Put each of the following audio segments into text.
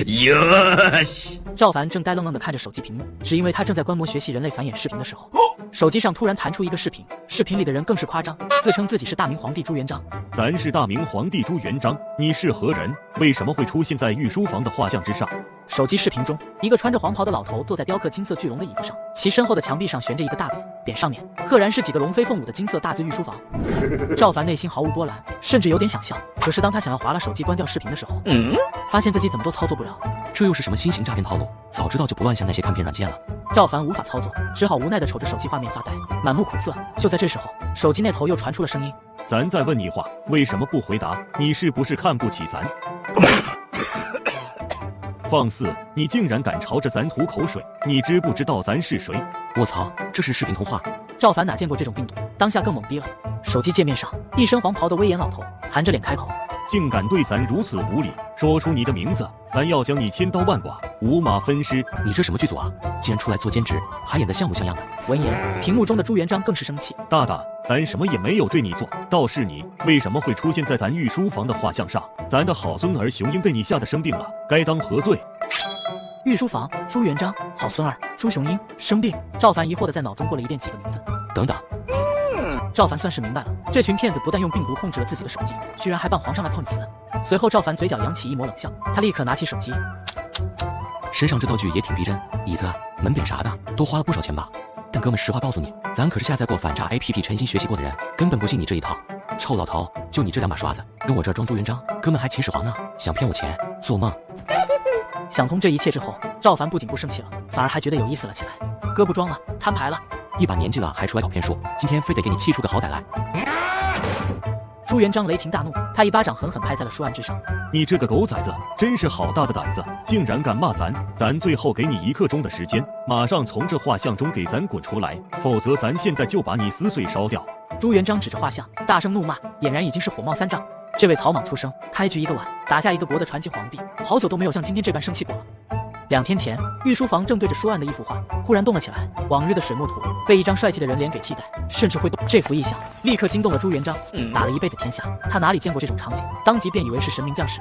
よし。赵凡正呆愣愣地看着手机屏幕，只因为他正在观摩学习人类繁衍视频的时候，手机上突然弹出一个视频，视频里的人更是夸张，自称自己是大明皇帝朱元璋。咱是大明皇帝朱元璋，你是何人？为什么会出现在御书房的画像之上？手机视频中，一个穿着黄袍的老头坐在雕刻金色巨龙的椅子上，其身后的墙壁上悬着一个大匾，匾上面赫然是几个龙飞凤舞的金色大字御书房。赵凡内心毫无波澜，甚至有点想笑。可是当他想要划了手机关掉视频的时候，发现自己怎么都操作不了。这又是什么新型诈骗套路？早知道就不乱下那些看片软件了。赵凡无法操作，只好无奈地瞅着手机画面发呆，满目苦涩。就在这时候，手机那头又传出了声音：“咱在问你话，为什么不回答？你是不是看不起咱？”放肆！你竟然敢朝着咱吐口水！你知不知道咱是谁？我操，这是视频通话！赵凡哪见过这种病毒，当下更懵逼了。手机界面上，一身黄袍的威严老头含着脸开口：“竟敢对咱如此无礼！说出你的名字，咱要将你千刀万剐，五马分尸！”你这什么剧组啊？竟然出来做兼职，还演得像模像样的！闻言，屏幕中的朱元璋更是生气：“大大，咱什么也没有对你做，倒是你为什么会出现在咱御书房的画像上？咱的好孙儿雄鹰被你吓得生病了，该当何罪？”御书房，朱元璋，好孙儿，朱雄鹰生病。赵凡疑惑地在脑中过了一遍几个名字。等等，赵凡算是明白了，这群骗子不但用病毒控制了自己的手机，居然还帮皇上来碰瓷。随后赵凡嘴角扬起一抹冷笑，他立刻拿起手机，身上这道具也挺逼真，椅子、门匾啥的都花了不少钱吧？但哥们，实话告诉你，咱可是下载过反诈 APP 诚心学习过的人，根本不信你这一套。臭老头，就你这两把刷子，跟我这儿装朱元璋，哥们还秦始皇呢，想骗我钱，做梦！想通这一切之后，赵凡不仅不生气了，反而还觉得有意思了起来。哥不装了，摊牌了！一把年纪了还出来搞骗术，今天非得给你气出个好歹来！朱元璋雷霆大怒，他一巴掌狠狠拍在了书案之上。你这个狗崽子，真是好大的胆子，竟然敢骂咱！咱最后给你1刻钟的时间，马上从这画像中给咱滚出来，否则咱现在就把你撕碎烧掉！朱元璋指着画像，大声怒骂，俨然已经是火冒三丈。这位草莽出生，开局一个碗，打下一个国的传奇皇帝，好久都没有像今天这般生气过了。2天前，御书房正对着书案的一幅画忽然动了起来，往日的水墨图被一张帅气的人脸给替代，甚至会动。这幅意象立刻惊动了朱元璋，打了一辈子天下，他哪里见过这种场景，当即便以为是神明降世。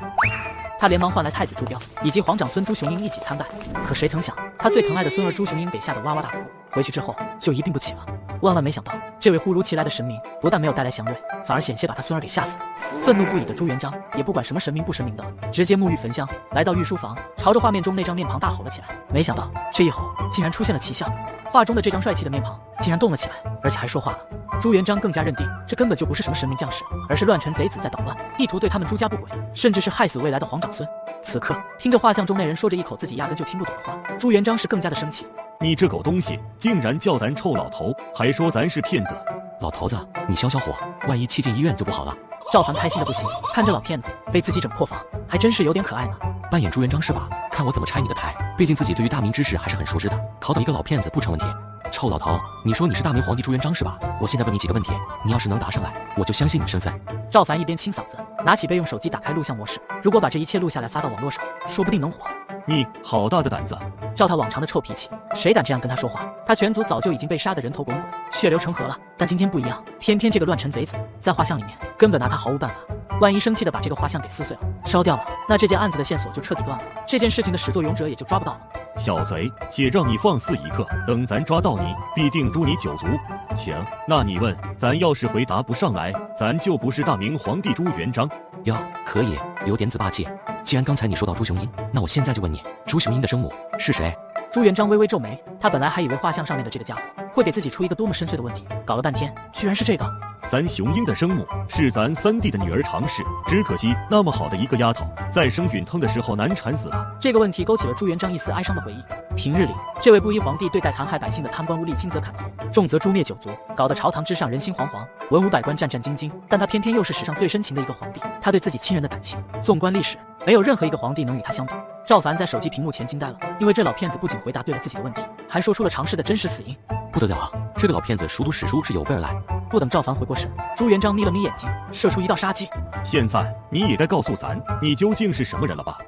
他连忙唤来太子朱标以及皇长孙朱雄鹰一起参拜，可谁曾想，他最疼爱的孙儿朱雄鹰给吓得哇哇大哭，回去之后就一病不起了。万万没想到，这位忽如其来的神明不但没有带来祥瑞，反而险些把他孙儿给吓死。愤怒不已的朱元璋也不管什么神明不神明的，直接沐浴焚香，来到御书房，朝着画面中那张面庞大吼了起来。没想到这一吼竟然出现了奇效，画中的这张帅气的面庞竟然动了起来，而且还说话了。朱元璋更加认定这根本就不是什么神明降世，而是乱臣贼子在捣乱，意图对他们朱家不轨，甚至是害死未来的皇长孙。此刻听着画像中那人说着一口自己压根就听不懂的话，朱元璋是更加的生气。你这狗东西，竟然叫咱臭老头，还说咱是骗子！老头子，你消消火，万一气进医院就不好了。赵凡开心的不行，看这老骗子被自己整破防，还真是有点可爱呢。扮演朱元璋是吧？看我怎么拆你的台！毕竟自己对于大明知识还是很熟知的，考倒一个老骗子不成问题。臭老头，你说你是大明皇帝朱元璋是吧？我现在问你几个问题，你要是能答上来，我就相信你身份。赵凡一边清嗓子，拿起备用手机打开录像模式，如果把这一切录下来发到网络上，说不定能火。你好大的胆子！照他往常的臭脾气，谁敢这样跟他说话？他全族早就已经被杀得人头滚滚，血流成河了。但今天不一样，偏偏这个乱臣贼子在画像里面，根本拿他毫无办法。万一生气的把这个画像给撕碎了、烧掉了，那这件案子的线索就彻底断了，这件事情的始作俑者也就抓不到了。小贼，且让你放肆一刻，等咱抓到你，必定诛你9族。行，那你问，咱要是回答不上来，咱就不是大明皇帝朱元璋。哟，可以，有点子霸气。既然刚才你说到朱雄鹰，那我现在就问你，朱雄鹰的生母是谁？朱元璋微微皱眉，他本来还以为画像上面的这个家伙会给自己出一个多么深邃的问题，搞了半天居然是这个。咱雄鹰的生母是咱三弟的女儿常氏，只可惜那么好的一个丫头，在生允腾的时候难产死了。这个问题勾起了朱元璋一丝哀伤的回忆。平日里，这位布衣皇帝对待残害百姓的贪官污吏，轻则砍头，重则诛灭9族，搞得朝堂之上人心惶惶，文武百官战战兢兢。但他偏偏又是史上最深情的一个皇帝，他对自己亲人的感情，纵观历史，没有任何一个皇帝能与他相比。赵凡在手机屏幕前惊呆了，因为这老骗子不仅回答对了自己的问题，还说出了常氏的真实死因。不得了啊！这个老骗子熟读史书是有备而来。不等赵凡回过神，朱元璋眯了眯眼睛，射出一道杀机。现在你也该告诉咱，你究竟是什么人了吧？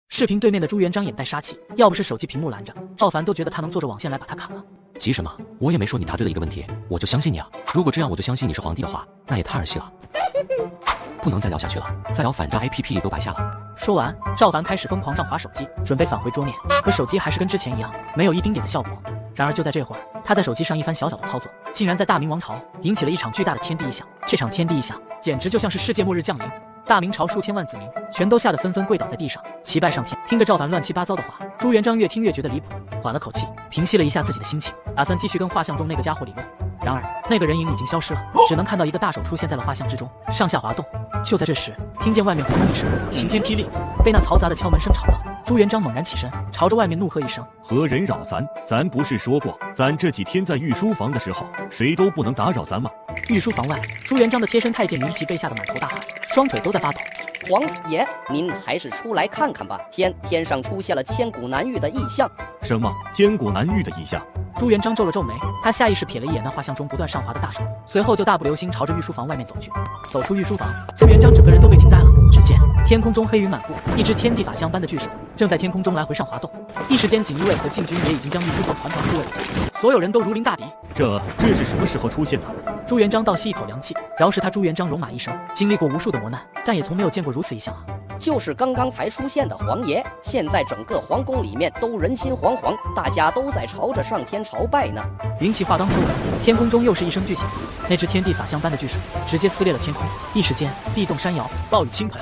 视频对面的朱元璋眼带杀气，要不是手机屏幕拦着，赵凡都觉得他能坐着网线来把他砍了。急什么？我也没说你答对了一个问题，我就相信你啊！如果这样我就相信你是皇帝的话，那也太儿戏了。不能再聊下去了，再聊反诈 APP 都白下了。说完，赵凡开始疯狂上滑手机，准备返回桌面，可手机还是跟之前一样，没有一丁点的效果。然而就在这会儿，他在手机上一番小小的操作，竟然在大明王朝引起了一场巨大的天地异象。这场天地异象简直就像是世界末日降临，大明朝数千万子民全都吓得纷纷跪倒在地上，齐拜上天。听着赵凡乱七八糟的话，朱元璋越听越觉得离谱，缓了口气，平息了一下自己的心情，打算继续跟画像中那个家伙理论。然而那个人影已经消失了，只能看到一个大手出现在了画像之中，上下滑动。就在这时，听见外面轰隆一声，晴天霹雳，被那嘈杂的敲门声吵到。朱元璋猛然起身，朝着外面怒喝一声：“何人扰咱？咱不是说过，咱这几天在御书房的时候，谁都不能打扰咱吗？”御书房外，朱元璋的贴身太监云骑被吓得满头大汗，双腿都在发抖。皇爷，您还是出来看看吧。天上出现了千古难遇的异象。什么千古难遇的异象？朱元璋皱了皱眉，他下意识瞥了一眼那画像中不断上滑的大手，随后就大步流星朝着御书房外面走去。走出御书房，朱元璋整个人都被惊呆了。只见天空中黑云满布，一只天地法相般的巨手正在天空中来回上滑动。一时间，锦衣卫和禁军也已经将御书房团团护卫了起来，所有人都如临大敌。这是什么时候出现的？朱元璋倒吸一口凉气，饶是他朱元璋戎马一生，经历过无数的磨难，但也从没有见过如此异象啊！就是刚刚才出现的皇爷，现在整个皇宫里面都人心惶惶，大家都在朝着上天朝拜呢。云骑话刚说完，天空中又是一声巨响，那只天地法相般的巨手直接撕裂了天空，一时间地动山摇，暴雨倾盆。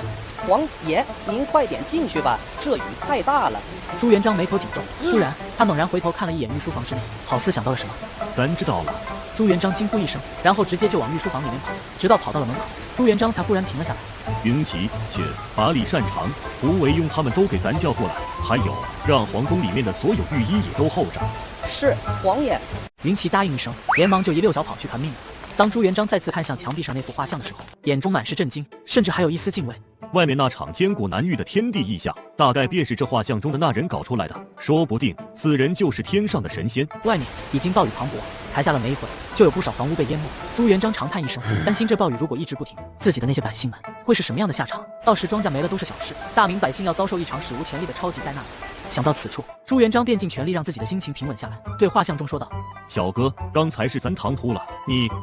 皇爷，您快点进去吧，这雨太大了。朱元璋眉头紧皱，突然他猛然回头看了一眼御书房之内，好似想到了什么。咱知道了。朱元璋惊呼一声，然后直接就往御书房里面跑，直到跑到了门口，朱元璋才忽然停了下来。云骑、去把李善长、胡惟庸他们都给咱叫过来，还有让皇宫里面的所有御医也都候着。是，皇爷。云骑答应一声，连忙就一溜脚跑去传命了。当朱元璋再次看向墙壁上那幅画像的时候，眼中满是震惊，甚至还有一丝敬畏。外面那场千古难遇的天地异象，大概便是这画像中的那人搞出来的，说不定此人就是天上的神仙。外面已经暴雨磅礴，才下了没一会儿，就有不少房屋被淹没。朱元璋长叹一声，担心这暴雨如果一直不停，自己的那些百姓们会是什么样的下场？到时庄稼没了都是小事，大明百姓要遭受一场史无前例的超级灾难。想到此处，朱元璋便尽全力让自己的心情平稳下来，对画像中说道：“小哥，刚才是咱唐突了，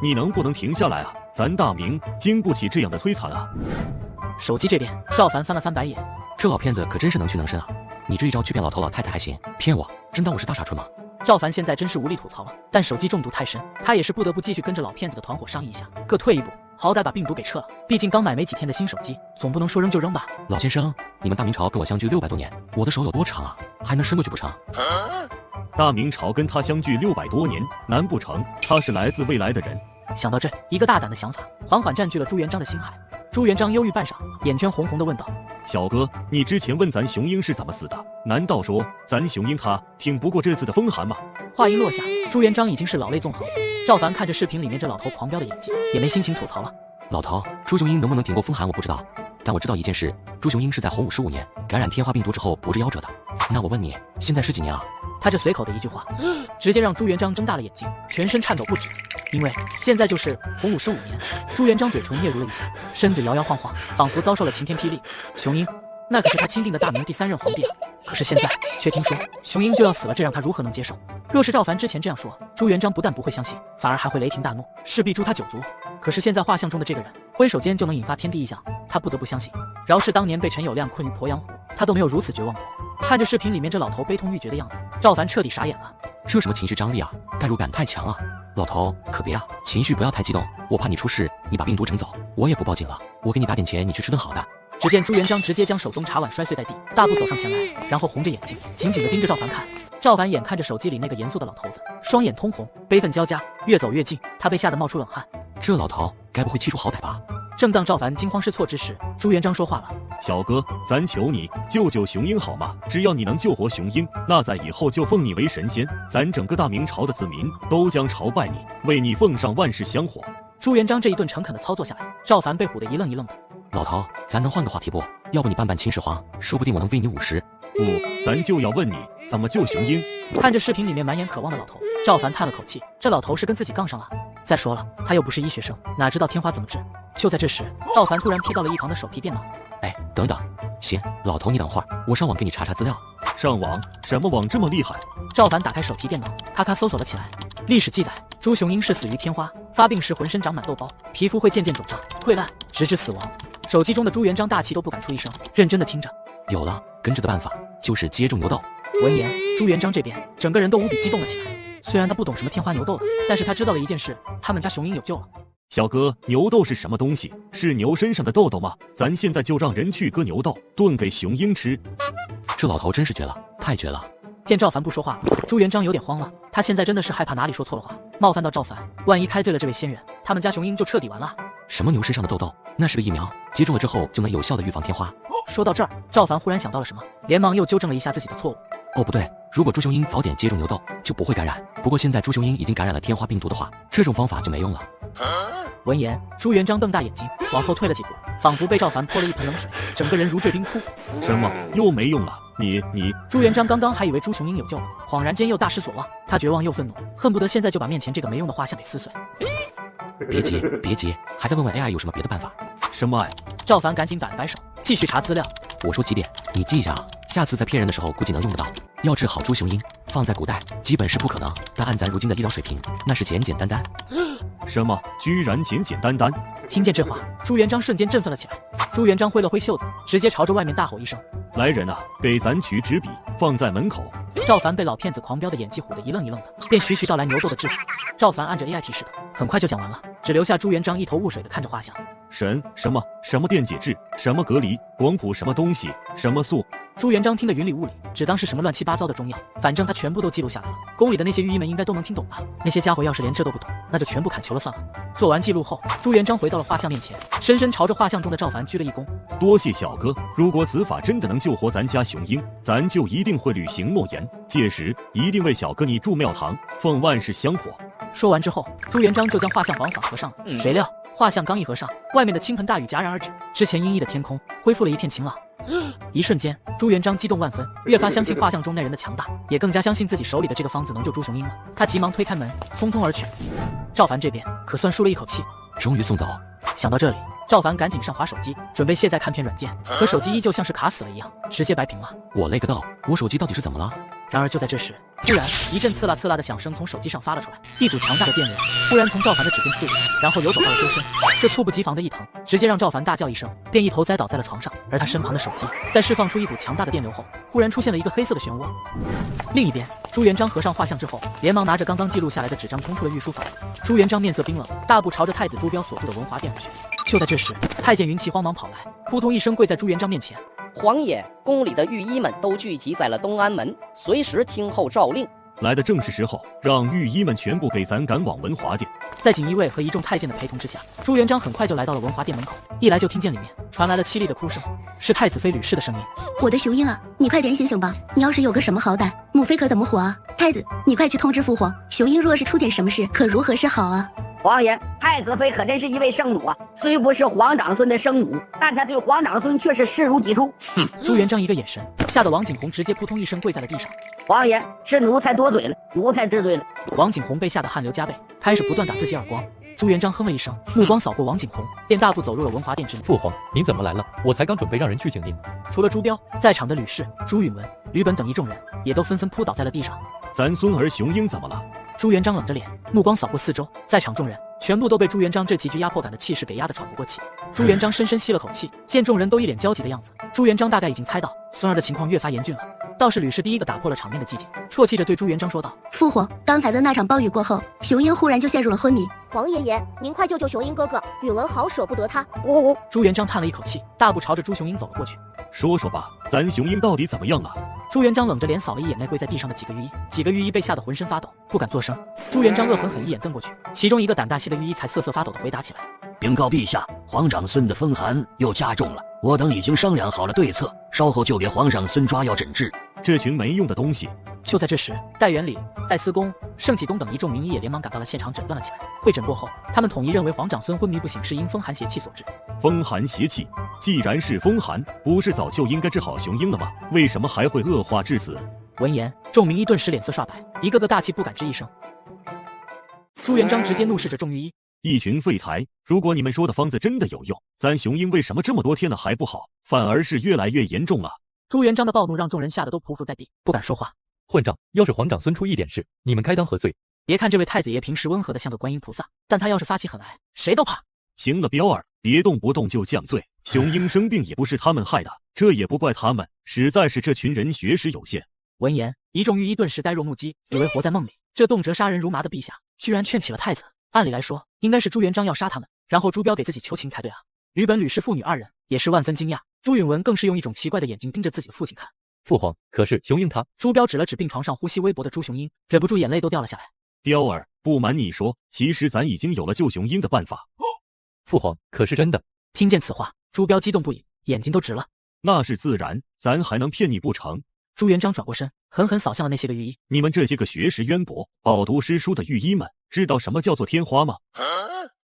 你能不能停下来啊？咱大明经不起这样的摧残啊！”手机这边，赵凡翻了翻白眼，这老骗子可真是能屈能伸啊！你这一招去骗老头老太太还行，骗我真当我是大傻春吗？赵凡现在真是无力吐槽了，但手机中毒太深，他也是不得不继续跟着老骗子的团伙商议一下，各退一步，好歹把病毒给撤了。毕竟刚买没几天的新手机，总不能说扔就扔吧。老先生，你们大明朝跟我相距600多年，我的手有多长啊？还能伸过去不成？大明朝跟他相距600多年，难不成他是来自未来的人？想到这，一个大胆的想法缓缓占据了朱元璋的心海。朱元璋忧郁半晌，眼圈红红的问道：“小哥，你之前问咱雄鹰是怎么死的，难道说咱雄鹰他挺不过这次的风寒吗？”话音落下，朱元璋已经是老泪纵横。赵凡看着视频里面这老头狂飙的演技，也没心情吐槽了。老头，朱雄鹰能不能挺过风寒我不知道，但我知道一件事，朱雄鹰是在洪武15年感染天花病毒之后不治夭折的。那我问你，现在是几年啊？他这随口的一句话，直接让朱元璋睁大了眼睛，全身颤抖不止。因为现在就是洪武15年，朱元璋嘴唇嗫嚅了一下，身子摇摇晃晃，仿佛遭受了晴天霹雳。雄鹰，那可是他钦定的大明第3任皇帝啊！可是现在却听说雄鹰就要死了，这让他如何能接受？若是赵凡之前这样说，朱元璋不但不会相信，反而还会雷霆大怒，势必诛他9族。可是现在画像中的这个人，挥手间就能引发天地异象，他不得不相信。饶是当年被陈友谅困于鄱阳湖，他都没有如此绝望过。看着视频里面这老头悲痛欲绝的样子，赵凡彻底傻眼了。这什么情绪张力啊，代入感太强了。老头可别啊，情绪不要太激动，我怕你出事，你把病毒整走，我也不报警了，我给你打点钱，你去吃顿好的。只见朱元璋直接将手中茶碗摔碎在地，大步走上前来，然后红着眼睛紧紧地盯着赵凡看。赵凡眼看着手机里那个严肃的老头子，双眼通红，悲愤交加，越走越近，他被吓得冒出冷汗。这老头该不会气出好歹吧？正当赵凡惊慌失措之时，朱元璋说话了：“小哥，咱求你救救雄鹰好吗？只要你能救活雄鹰，那在以后就奉你为神仙，咱整个大明朝的子民都将朝拜你，为你奉上万世香火。”朱元璋这一顿诚恳的操作下来，赵凡被唬得一愣一愣的。老头，咱能换个话题不？要不你办秦始皇，说不定我能喂你50。不，咱就要问你怎么救雄鹰。看着视频里面满眼渴望的老头，赵凡叹了口气，这老头是跟自己杠上了。再说了，他又不是医学生，哪知道天花怎么治？就在这时，赵凡突然瞥到了一旁的手提电脑。哎，等等，行，老头你等会儿，我上网给你查查资料。上网？什么网这么厉害？赵凡打开手提电脑，咔咔搜索了起来。历史记载，朱雄鹰是死于天花，发病时浑身长满痘包，皮肤会渐渐肿胀溃烂，直至死亡。手机中的朱元璋大气都不敢出一声，认真的听着。有了，跟着的办法就是接种牛痘。闻言，朱元璋这边整个人都无比激动了起来。虽然他不懂什么天花牛痘的，但是他知道了一件事，他们家雄鹰有救了。小哥，牛痘是什么东西？是牛身上的痘痘吗？咱现在就让人去割牛痘，炖给雄鹰吃。这老头真是绝了，太绝了！见赵凡不说话，朱元璋有点慌了。他现在真的是害怕哪里说错了话，冒犯到赵凡，万一开罪了这位仙人，他们家雄鹰就彻底完了。什么牛身上的痘痘？那是个疫苗，接种了之后就能有效的预防天花。说到这儿，赵凡忽然想到了什么，连忙又纠正了一下自己的错误。哦，不对，如果朱雄鹰早点接种牛痘，就不会感染。不过现在朱雄鹰已经感染了天花病毒的话，这种方法就没用了。闻言，朱元璋瞪大眼睛，往后退了几步，仿佛被赵凡泼了一盆冷水，整个人如坠冰窟。什么又没用了？你……朱元璋刚刚还以为朱雄鹰有救了，恍然间又大失所望，他绝望又愤怒，恨不得现在就把面前这个没用的画像给撕碎。别急，别急，还在问问 AI 有什么别的办法？什么爱？赵凡赶紧摆了摆手，继续查资料。我说几点，你记一下啊，下次在骗人的时候估计能用得到。要治好朱雄鹰，放在古代基本是不可能，但按咱如今的医疗水平，那是简简单单。什么？居然简简单单？听见这话，朱元璋瞬间振奋了起来。朱元璋挥了挥袖子，直接朝着外面大吼一声：“来人啊，给咱取纸笔，放在门口。”赵凡被老骗子狂飙的演技唬得一愣一愣的，便徐徐道来牛痘的治法。赵凡按着 AI 提示的，很快就讲完了，只留下朱元璋一头雾水的看着画像。什么电解质，什么隔离，广谱什么东西，什么素。朱元璋听得云里雾里，只当是什么乱七八糟的中药，反正他全部都记录下来了。宫里的那些御医们应该都能听懂吧？那些家伙要是连这都不懂，那就全部砍球了算了。做完记录后，朱元璋回到了画像面前，深深朝着画像中的赵凡鞠了一躬。多谢小哥，如果此法真的能救活咱家雄鹰，咱就一定会履行诺言，届时一定为小哥你筑庙堂，奉万世香火。说完之后，朱元璋就将画像缓缓合上了。谁料画像刚一合上，外面的倾盆大雨戛然而止，之前阴翳的天空恢复了一片晴朗。一瞬间，朱元璋激动万分，越发相信画像中那人的强大，也更加相信自己手里的这个方子能救朱雄鹰了。他急忙推开门，匆匆而去。赵凡这边可算舒了一口气，终于送走。想到这里，赵凡赶紧上滑手机，准备卸载看片软件，可手机依旧像是卡死了一样，直接白屏了。我勒个豆，我手机到底是怎么了？然而就在这时，突然一阵刺啦刺啦的响声从手机上发了出来，一股强大的电流忽然从赵凡的指尖刺入，然后游走到了周身。这猝不及防的一疼，直接让赵凡大叫一声，便一头栽倒在了床上。而他身旁的手机在释放出一股强大的电流后，忽然出现了一个黑色的漩涡。另一边，朱元璋合上画像之后，连忙拿着刚刚记录下来的纸张冲出了御书房。朱元璋面色冰冷，大步朝着太子朱标所住的文华殿而去。就在这时，太监云奇慌忙跑来，扑通一声跪在朱元璋面前。皇爷，宫里的御医们都聚集在了东安门，随时听候诏令。来的正是时候，让御医们全部给咱赶往文华殿。在锦衣卫和一众太监的陪同之下，朱元璋很快就来到了文华殿门口。一来就听见里面传来了凄厉的哭声，是太子妃吕氏的声音。我的雄鹰啊，你快点醒醒吧！你要是有个什么好歹，母妃可怎么活啊？太子，你快去通知父皇，雄鹰若是出点什么事，可如何是好啊？皇爷，太子妃可真是一位圣母啊！虽不是皇长孙的生母，但她对皇长孙却是视如己出。朱元璋一个眼神，吓得王景洪直接扑通一声跪在了地上。皇爷，是奴才多嘴了，奴才知罪了。王景洪被吓得汗流浃背，开始不断打自己耳光。朱元璋哼了一声，目光扫过王景洪，便大步走入了文华殿之内。父皇，您怎么来了？我才刚准备让人去请您。除了朱标，在场的吕氏、朱允文、吕本等一众人也都纷纷扑倒在了地上。咱孙儿雄鹰怎么了？朱元璋冷着脸，目光扫过四周，在场众人全部都被朱元璋这极具压迫感的气势给压得喘不过气。朱元璋深深吸了口气，见众人都一脸焦急的样子，朱元璋大概已经猜到孙儿的情况越发严峻了。倒是吕氏第一个打破了场面的寂静，啜泣着对朱元璋说道：“父皇，刚才的那场暴雨过后，雄鹰忽然就陷入了昏迷。皇爷爷，您快救救雄鹰哥哥，允文好舍不得他。”朱元璋叹了一口气，大步朝着朱雄鹰走了过去。说说吧，咱雄鹰到底怎么样啊？朱元璋冷着脸扫了一眼那跪在地上的几个御医，几个御医被吓得浑身发抖，不敢作声。朱元璋恶狠狠一眼瞪过去，其中一个胆大些的御医才瑟瑟发抖地回答起来：“禀告陛下，皇长孙的风寒又加重了，我等已经商量好了对策，稍后就给皇上孙抓药诊治。”这群没用的东西！就在这时，戴元礼、戴思恭、盛启东等一众名医也连忙赶到了现场，诊断了起来。会诊过后，他们统一认为皇长孙昏迷不醒是因风寒邪气所致。风寒邪气？既然是风寒，不是早就应该治好雄鹰了吗？为什么还会恶化至此？闻言，众名医顿时脸色刷白，一个个大气不敢吱一声。朱元璋直接怒视着众御医：“一群废材！如果你们说的方子真的有用，咱雄鹰为什么这么多天了还不好，反而是越来越严重了？”朱元璋的暴怒让众人吓得都匍匐在地，不敢说话。混账！要是皇长孙出一点事，你们开当何罪？别看这位太子爷平时温和的像个观音菩萨，但他要是发起狠来，谁都怕。行了，彪儿，别动不动就降罪。雄鹰生病也不是他们害的，这也不怪他们，实在是这群人学识有限。闻言，一众御医顿时呆若木鸡，以为活在梦里。这动辄杀人如麻的陛下，居然劝起了太子。按理来说，应该是朱元璋要杀他们，然后朱标给自己求情才对啊。吕本、吕氏父女二人也是万分惊讶，朱允文更是用一种奇怪的眼睛盯着自己的父亲看。父皇，可是雄鹰他……朱标指了指病床上呼吸微薄的朱雄鹰，忍不住眼泪都掉了下来。彪儿，不瞒你说，其实咱已经有了救雄鹰的办法。父皇，可是真的？听见此话，朱标激动不已，眼睛都直了。那是自然，咱还能骗你不成？朱元璋转过身，狠狠扫向了那些个御医。你们这些个学识渊博、饱读诗书的御医们，知道什么叫做天花吗？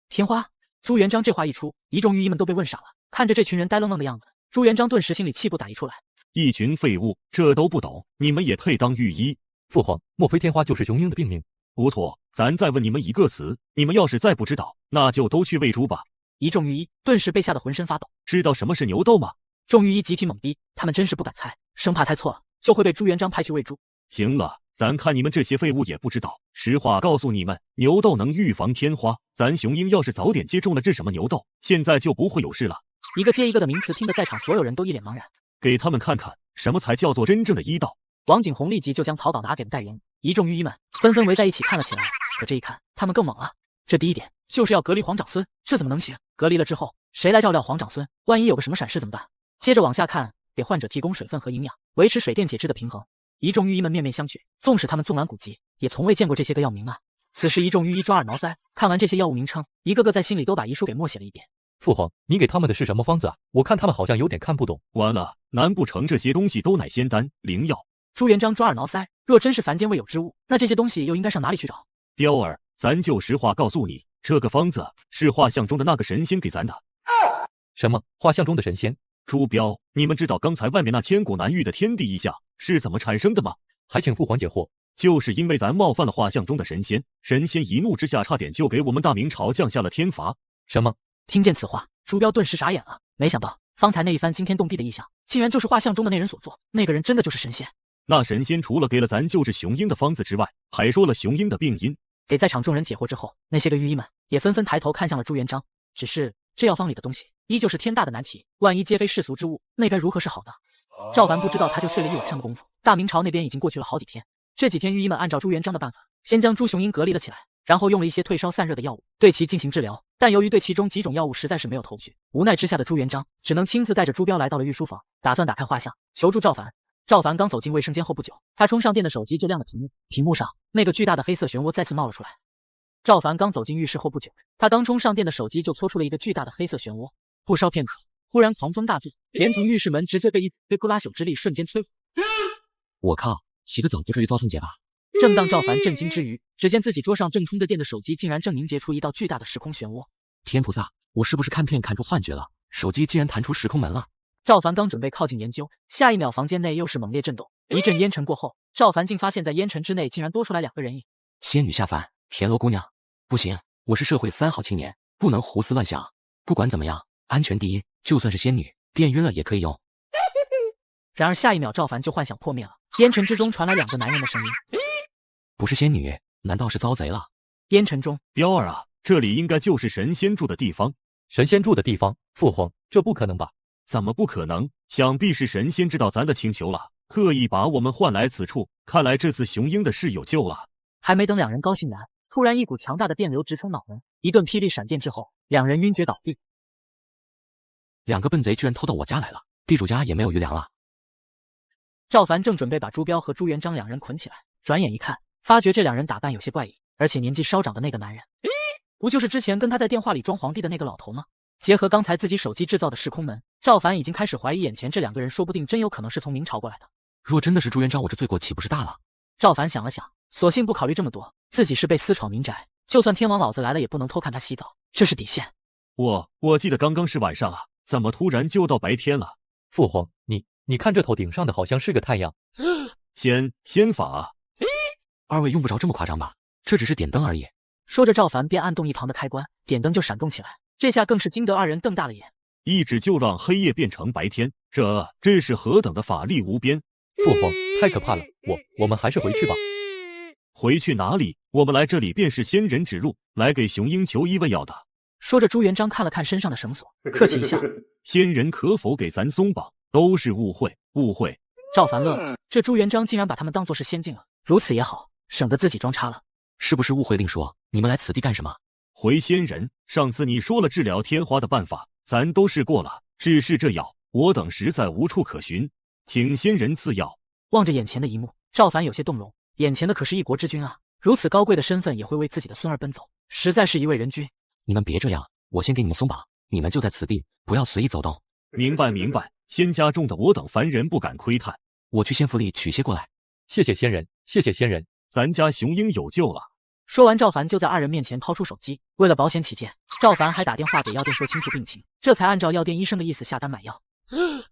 天花？朱元璋这话一出，一众御医们都被问傻了。看着这群人呆愣愣的样子，朱元璋顿时心里气不打一处来。一群废物，这都不懂，你们也配当御医？父皇，莫非天花就是雄鹰的病名？不错，咱再问你们一个词，你们要是再不知道，那就都去喂猪吧。一众御医顿时被吓得浑身发抖。知道什么是牛痘吗？众御医集体懵逼，他们真是不敢猜，生怕猜错了就会被朱元璋派去喂猪。行了，咱看你们这些废物也不知道。实话告诉你们，牛痘能预防天花。咱雄鹰要是早点接种了治什么牛痘，现在就不会有事了。一个接一个的名词听得在场所有人都一脸茫然。给他们看看什么才叫做真正的医道。王景洪立即就将草稿拿给了戴元，一众御医们纷纷围在一起看了起来。可这一看，他们更猛了。这第一点就是要隔离皇长孙，这怎么能行？隔离了之后，谁来照料皇长孙？万一有个什么闪失怎么办？接着往下看，给患者提供水分和营养，维持水电解质的平衡。一众御医们面面相觑，纵使他们纵览古籍，也从未见过这些个药名啊。此时一众御医抓耳挠腮，看完这些药物名称，一个个在心里都把遗书给默写了一遍。父皇，你给他们的是什么方子啊？我看他们好像有点看不懂。完了，难不成这些东西都乃仙丹、灵药？朱元璋抓耳挠腮，若真是凡间未有之物，那这些东西又应该上哪里去找？彪儿，咱就实话告诉你，这个方子是画像中的那个神仙给咱的。什么？画像中的神仙？朱标，你们知道刚才外面那千古难遇的天地异象是怎么产生的吗？还请父皇解惑。就是因为咱冒犯了画像中的神仙，神仙一怒之下差点就给我们大明朝降下了天罚。什么？听见此话，朱标顿时傻眼了，没想到方才那一番惊天动地的异象，竟然就是画像中的那人所做。那个人真的就是神仙。那神仙除了给了咱救治雄鹰的方子之外，还说了雄鹰的病因。给在场众人解惑之后，那些个御医们也纷纷抬头看向了朱元璋。只是这药方里的东西依旧是天大的难题，万一皆非世俗之物，那该如何是好呢？赵凡不知道他就睡了一晚上的功夫，大明朝那边已经过去了好几天。这几天御医们按照朱元璋的办法，先将朱雄鹰隔离了起来，然后用了一些退烧散热的药物对其进行治疗。但由于对其中几种药物实在是没有头绪，无奈之下的朱元璋只能亲自带着朱标来到了御书房，打算打开画像求助赵凡。赵凡刚走进卫生间后不久，他充上电的手机就亮了屏幕，屏幕上那个巨大的黑色漩涡再次冒了出来。赵凡刚走进浴室后不久，他刚充上电的手机就搓出了一个巨大的黑色漩涡。不稍片刻，忽然狂风大作，连同浴室门直接被一堆不拉朽之力瞬间摧毁。我靠，洗个澡不至于遭痛解吧？正当赵凡震惊之余，只见自己桌上正充着电的手机竟然正凝结出一道巨大的时空漩涡。天菩萨，我是不是看片看出幻觉了？手机竟然弹出时空门了！赵凡刚准备靠近研究，下一秒房间内又是猛烈震动，一阵烟尘过后，赵凡竟发现在烟尘之内竟然多出来两个人影。仙女下凡，田螺姑娘。不行，我是社会3号青年，不能胡思乱想。不管怎么样，安全第一，就算是仙女，电晕了也可以用。然而下一秒赵凡就幻想破灭了，烟尘之中传来两个男人的声音。不是仙女，难道是遭贼了？烟尘中，彪儿啊，这里应该就是神仙住的地方。神仙住的地方？父皇，这不可能吧？怎么不可能？想必是神仙知道咱的请求了，特意把我们唤来此处。看来这次雄鹰的事有救了。还没等两人高兴完，突然一股强大的电流直冲脑门，一顿霹雳闪电之后，两人晕厥倒地。两个笨贼居然偷到我家来了，地主家也没有余粮了。赵凡正准备把朱标和朱元璋两人捆起来，转眼一看，发觉这两人打扮有些怪异，而且年纪稍长的那个男人，不就是之前跟他在电话里装皇帝的那个老头吗？结合刚才自己手机制造的时空门，赵凡已经开始怀疑眼前这两个人说不定真有可能是从明朝过来的。若真的是朱元璋，我这罪过岂不是大了？赵凡想了想，索性不考虑这么多，自己是被私闯民宅，就算天王老子来了也不能偷看他洗澡，这是底线。我记得刚刚是晚上啊，怎么突然就到白天了？父皇，你看这头顶上的好像是个太阳。仙法啊。二位用不着这么夸张吧，这只是点灯而已。说着赵凡便按动一旁的开关，点灯就闪动起来，这下更是惊得二人瞪大了眼。一指就让黑夜变成白天，这是何等的法力无边！父皇，太可怕了，我们还是回去吧。回去哪里？我们来这里便是仙人指路，来给雄鹰求医问药的。说着，朱元璋看了看身上的绳索，客气一笑：“仙人可否给咱松绑？都是误会，误会。”赵凡乐了，这朱元璋竟然把他们当作是仙境了，如此也好，省得自己装叉了。是不是误会另说？你们来此地干什么？回仙人，上次你说了治疗天花的办法，咱都试过了，只是这药，我等实在无处可寻，请仙人赐药。望着眼前的一幕，赵凡有些动容，眼前的可是一国之君啊，如此高贵的身份也会为自己的孙儿奔走，实在是一位人君。你们别这样，我先给你们松绑，你们就在此地，不要随意走动。明白明白，仙家中的我等凡人不敢窥探。我去仙府里取些过来。谢谢仙人，谢谢仙人，咱家雄鹰有救了。说完，赵凡就在二人面前掏出手机，为了保险起见，赵凡还打电话给药店说清楚病情，这才按照药店医生的意思下单买药。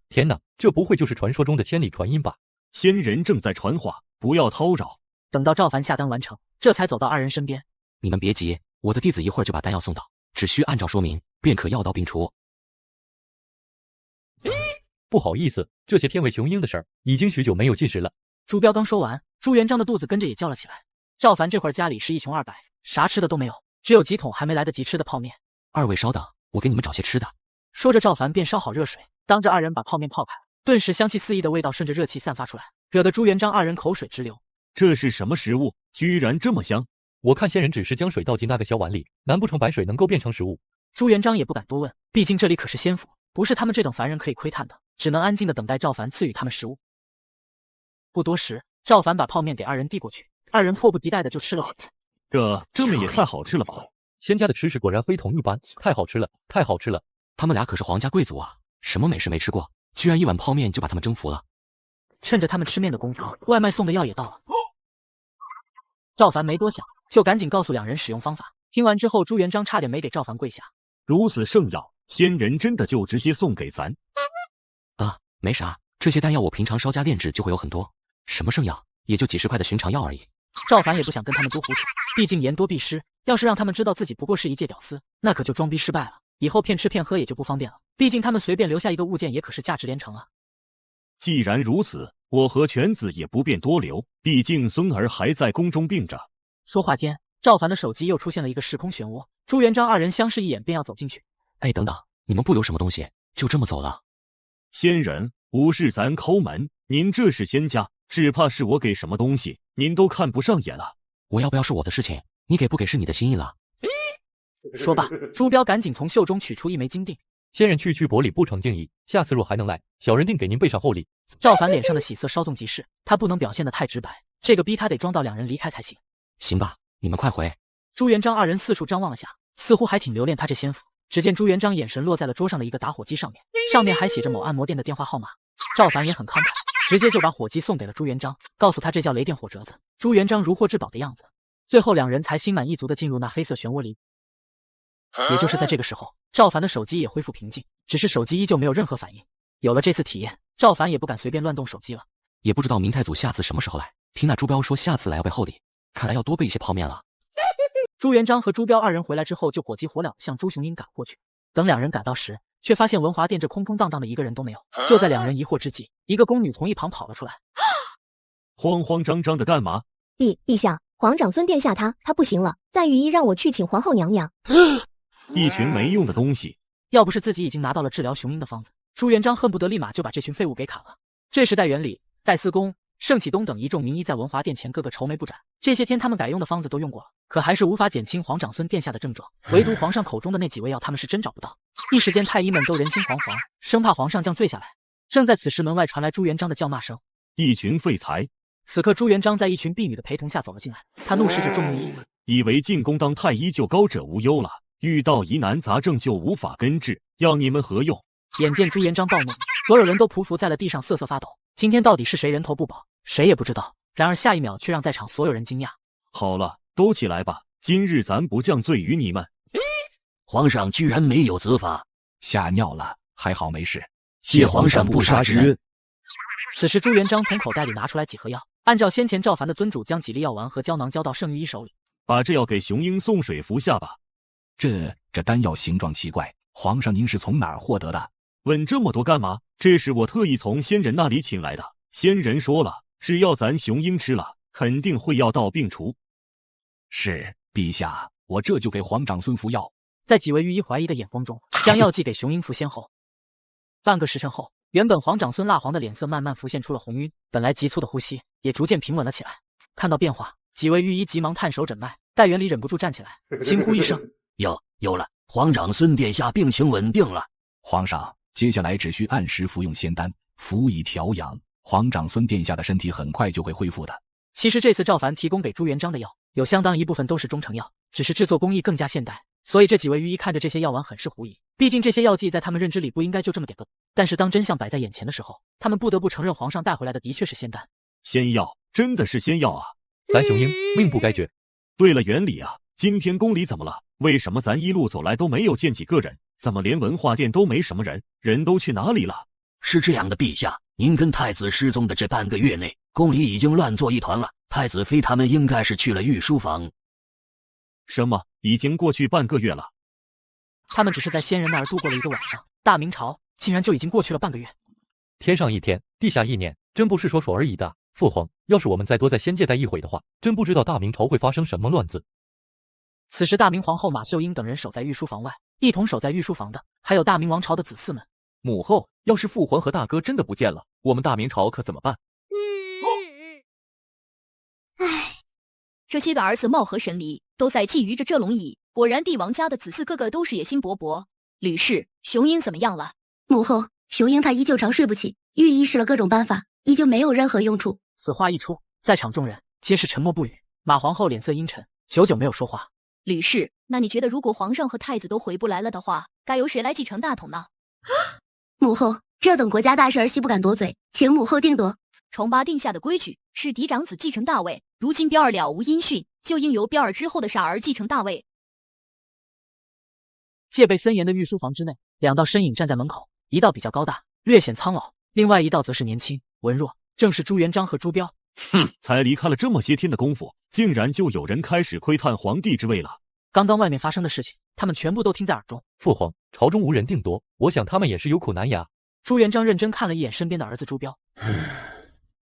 天哪，这不会就是传说中的千里传音吧？仙人正在传话，不要叨扰。等到赵凡下单完成，这才走到二人身边。你们别急，我的弟子一会儿就把丹药送到，只需按照说明，便可药到病除。不好意思，这些天位雄鹰的事儿，已经许久没有进食了。朱标刚说完，朱元璋的肚子跟着也叫了起来。赵凡这会儿家里是一穷二白，啥吃的都没有，只有几桶还没来得及吃的泡面。二位稍等，我给你们找些吃的。说着，赵凡便烧好热水，当着二人把泡面泡开，顿时香气四溢的味道顺着热气散发出来，惹得朱元璋二人口水直流。这是什么食物？居然这么香！我看仙人只是将水倒进那个小碗里，难不成白水能够变成食物？朱元璋也不敢多问，毕竟这里可是仙府，不是他们这等凡人可以窥探的，只能安静的等待赵凡赐予他们食物。不多时，赵凡把泡面给二人递过去，二人迫不及待的就吃了起来。这面也太好吃了吧！仙家的吃食果然非同一般，太好吃了，太好吃了！他们俩可是皇家贵族啊，什么美食没吃过，居然一碗泡面就把他们征服了。趁着他们吃面的功夫，外卖送的药也到了。赵凡没多想，就赶紧告诉两人使用方法。听完之后，朱元璋差点没给赵凡跪下。如此圣药，仙人真的就直接送给咱？没啥，这些丹药我平常稍加炼制就会有很多，什么圣药，也就几十块的寻常药而已。赵凡也不想跟他们多胡扯，毕竟言多必失，要是让他们知道自己不过是一介屌丝，那可就装逼失败了，以后骗吃骗喝也就不方便了。毕竟他们随便留下一个物件也可是价值连城啊。既然如此，我和犬子也不便多留，毕竟孙儿还在宫中病着。说话间，赵凡的手机又出现了一个时空漩涡，朱元璋二人相视一眼，便要走进去。哎，等等，你们不留什么东西，就这么走了？仙人，不是咱抠门，您这是仙家，只怕是我给什么东西，您都看不上眼了。我要不要是我的事情，你给不给是你的心意了。说罢，朱标赶紧从袖中取出一枚金锭。仙人去薄礼不成敬意，下次若还能来，小人定给您备上厚礼。赵凡脸上的喜色稍纵即逝，他不能表现得太直白，这个逼他得装到两人离开才行。行吧，你们快回。朱元璋二人四处张望了下，似乎还挺留恋他这仙府。只见朱元璋眼神落在了桌上的一个打火机上面，上面还写着某按摩店的电话号码。赵凡也很慷慨，直接就把火机送给了朱元璋，告诉他这叫雷电火折子。朱元璋如获至宝的样子，最后两人才心满意足地进入那黑色漩涡里。也就是在这个时候，赵凡的手机也恢复平静，只是手机依旧没有任何反应。有了这次体验，赵凡也不敢随便乱动手机了。也不知道明太祖下次什么时候来，听那朱标说下次来要备厚礼，看来要多备一些泡面了。朱元璋和朱标二人回来之后，就火急火燎向朱雄鹰赶过去。等两人赶到时，却发现文华殿这空空荡荡的，一个人都没有。就在两人疑惑之际，一个宫女从一旁跑了出来。慌慌张张的干嘛？陛下，皇长孙殿下他不行了，但御医让我去请皇后娘娘。一群没用的东西！要不是自己已经拿到了治疗雄鹰的方子，朱元璋恨不得立马就把这群废物给砍了。这时戴元礼、戴思恭、盛启东等一众名医在文华殿前个个愁眉不展，这些天他们改用的方子都用过了，可还是无法减轻皇长孙殿下的症状，唯独皇上口中的那几味药他们是真找不到。一时间太医们都人心惶惶，生怕皇上降罪下来。正在此时，门外传来朱元璋的叫骂声：一群废材！此刻朱元璋在一群婢女的陪同下走了进来，他怒视着众御医，以为进宫当太医就高枕无忧了，遇到疑难杂症就无法根治，要你们何用？眼见朱元璋暴怒，所有人都匍匐在了地上瑟瑟发抖。今天到底是谁人头不保，谁也不知道。然而下一秒却让在场所有人惊讶。好了，都起来吧，今日咱不降罪于你们。皇上居然没有责罚，吓尿了，还好没事，谢皇上不杀之恩。此时朱元璋从口袋里拿出来几盒药，按照先前赵凡的遵嘱，将几粒药丸和胶囊交到圣御医手里。把这药给雄鹰送水服下吧。这丹药形状奇怪，皇上您是从哪儿获得的？问这么多干嘛？这是我特意从仙人那里请来的。仙人说了，只要咱雄鹰吃了，肯定会药到病除。是，陛下，我这就给皇长孙服药。在几位御医怀疑的眼光中，将药剂给雄鹰服先后。半个时辰后，原本黄长孙蜡黄的脸色慢慢浮现出了红晕，本来急促的呼吸也逐渐平稳了起来。看到变化，几位御医急忙探手诊脉，戴元礼忍不住站起来，轻呼一声：“有了，黄长孙殿下病情稳定了。皇上，接下来只需按时服用仙丹，辅以调养，黄长孙殿下的身体很快就会恢复的。”其实这次赵凡提供给朱元璋的药，有相当一部分都是中成药，只是制作工艺更加现代，所以这几位御医看着这些药丸很是狐疑。毕竟这些药剂在他们认知里不应该就这么点个，但是当真相摆在眼前的时候，他们不得不承认皇上带回来的的确是仙丹。仙药，真的是仙药啊！咱雄鹰命不该绝。对了，元礼啊，今天宫里怎么了？为什么咱一路走来都没有见几个人？怎么连文化殿都没什么人？人都去哪里了？是这样的，陛下，您跟太子失踪的这半个月内，宫里已经乱作一团了。太子妃他们应该是去了御书房。什么？已经过去半个月了？他们只是在仙人那儿度过了一个晚上，大明朝竟然就已经过去了半个月。天上一天，地下一年，真不是说说而已的。父皇，要是我们再多在仙界待一会的话，真不知道大明朝会发生什么乱子。此时大明皇后马秀英等人守在御书房外，一同守在御书房的还有大明王朝的子嗣们。母后，要是父皇和大哥真的不见了，我们大明朝可怎么办？这些个儿子貌合神离，都在觊觎着这龙椅。果然帝王家的子嗣个个都是野心勃勃。吕氏，雄鹰怎么样了？母后，雄鹰他依旧常睡不起，御医试了各种办法，依旧没有任何用处。此话一出，在场众人皆是沉默不语。马皇后脸色阴沉，久久没有说话。吕氏，那你觉得如果皇上和太子都回不来了的话，该由谁来继承大统呢？母后，这等国家大事儿悉不敢多嘴，请母后定夺。重八定下的规矩是嫡长子继承大位，如今彪儿了无音讯，就应由彪儿之后的傻儿继承大位。戒备森严的御书房之内，两道身影站在门口，一道比较高大，略显苍老，另外一道则是年轻文弱，正是朱元璋和朱标。才离开了这么些天的功夫，竟然就有人开始窥探皇帝之位了。刚刚外面发生的事情，他们全部都听在耳中。父皇，朝中无人定夺，我想他们也是有苦难言。朱元璋认真看了一眼身边的儿子朱标。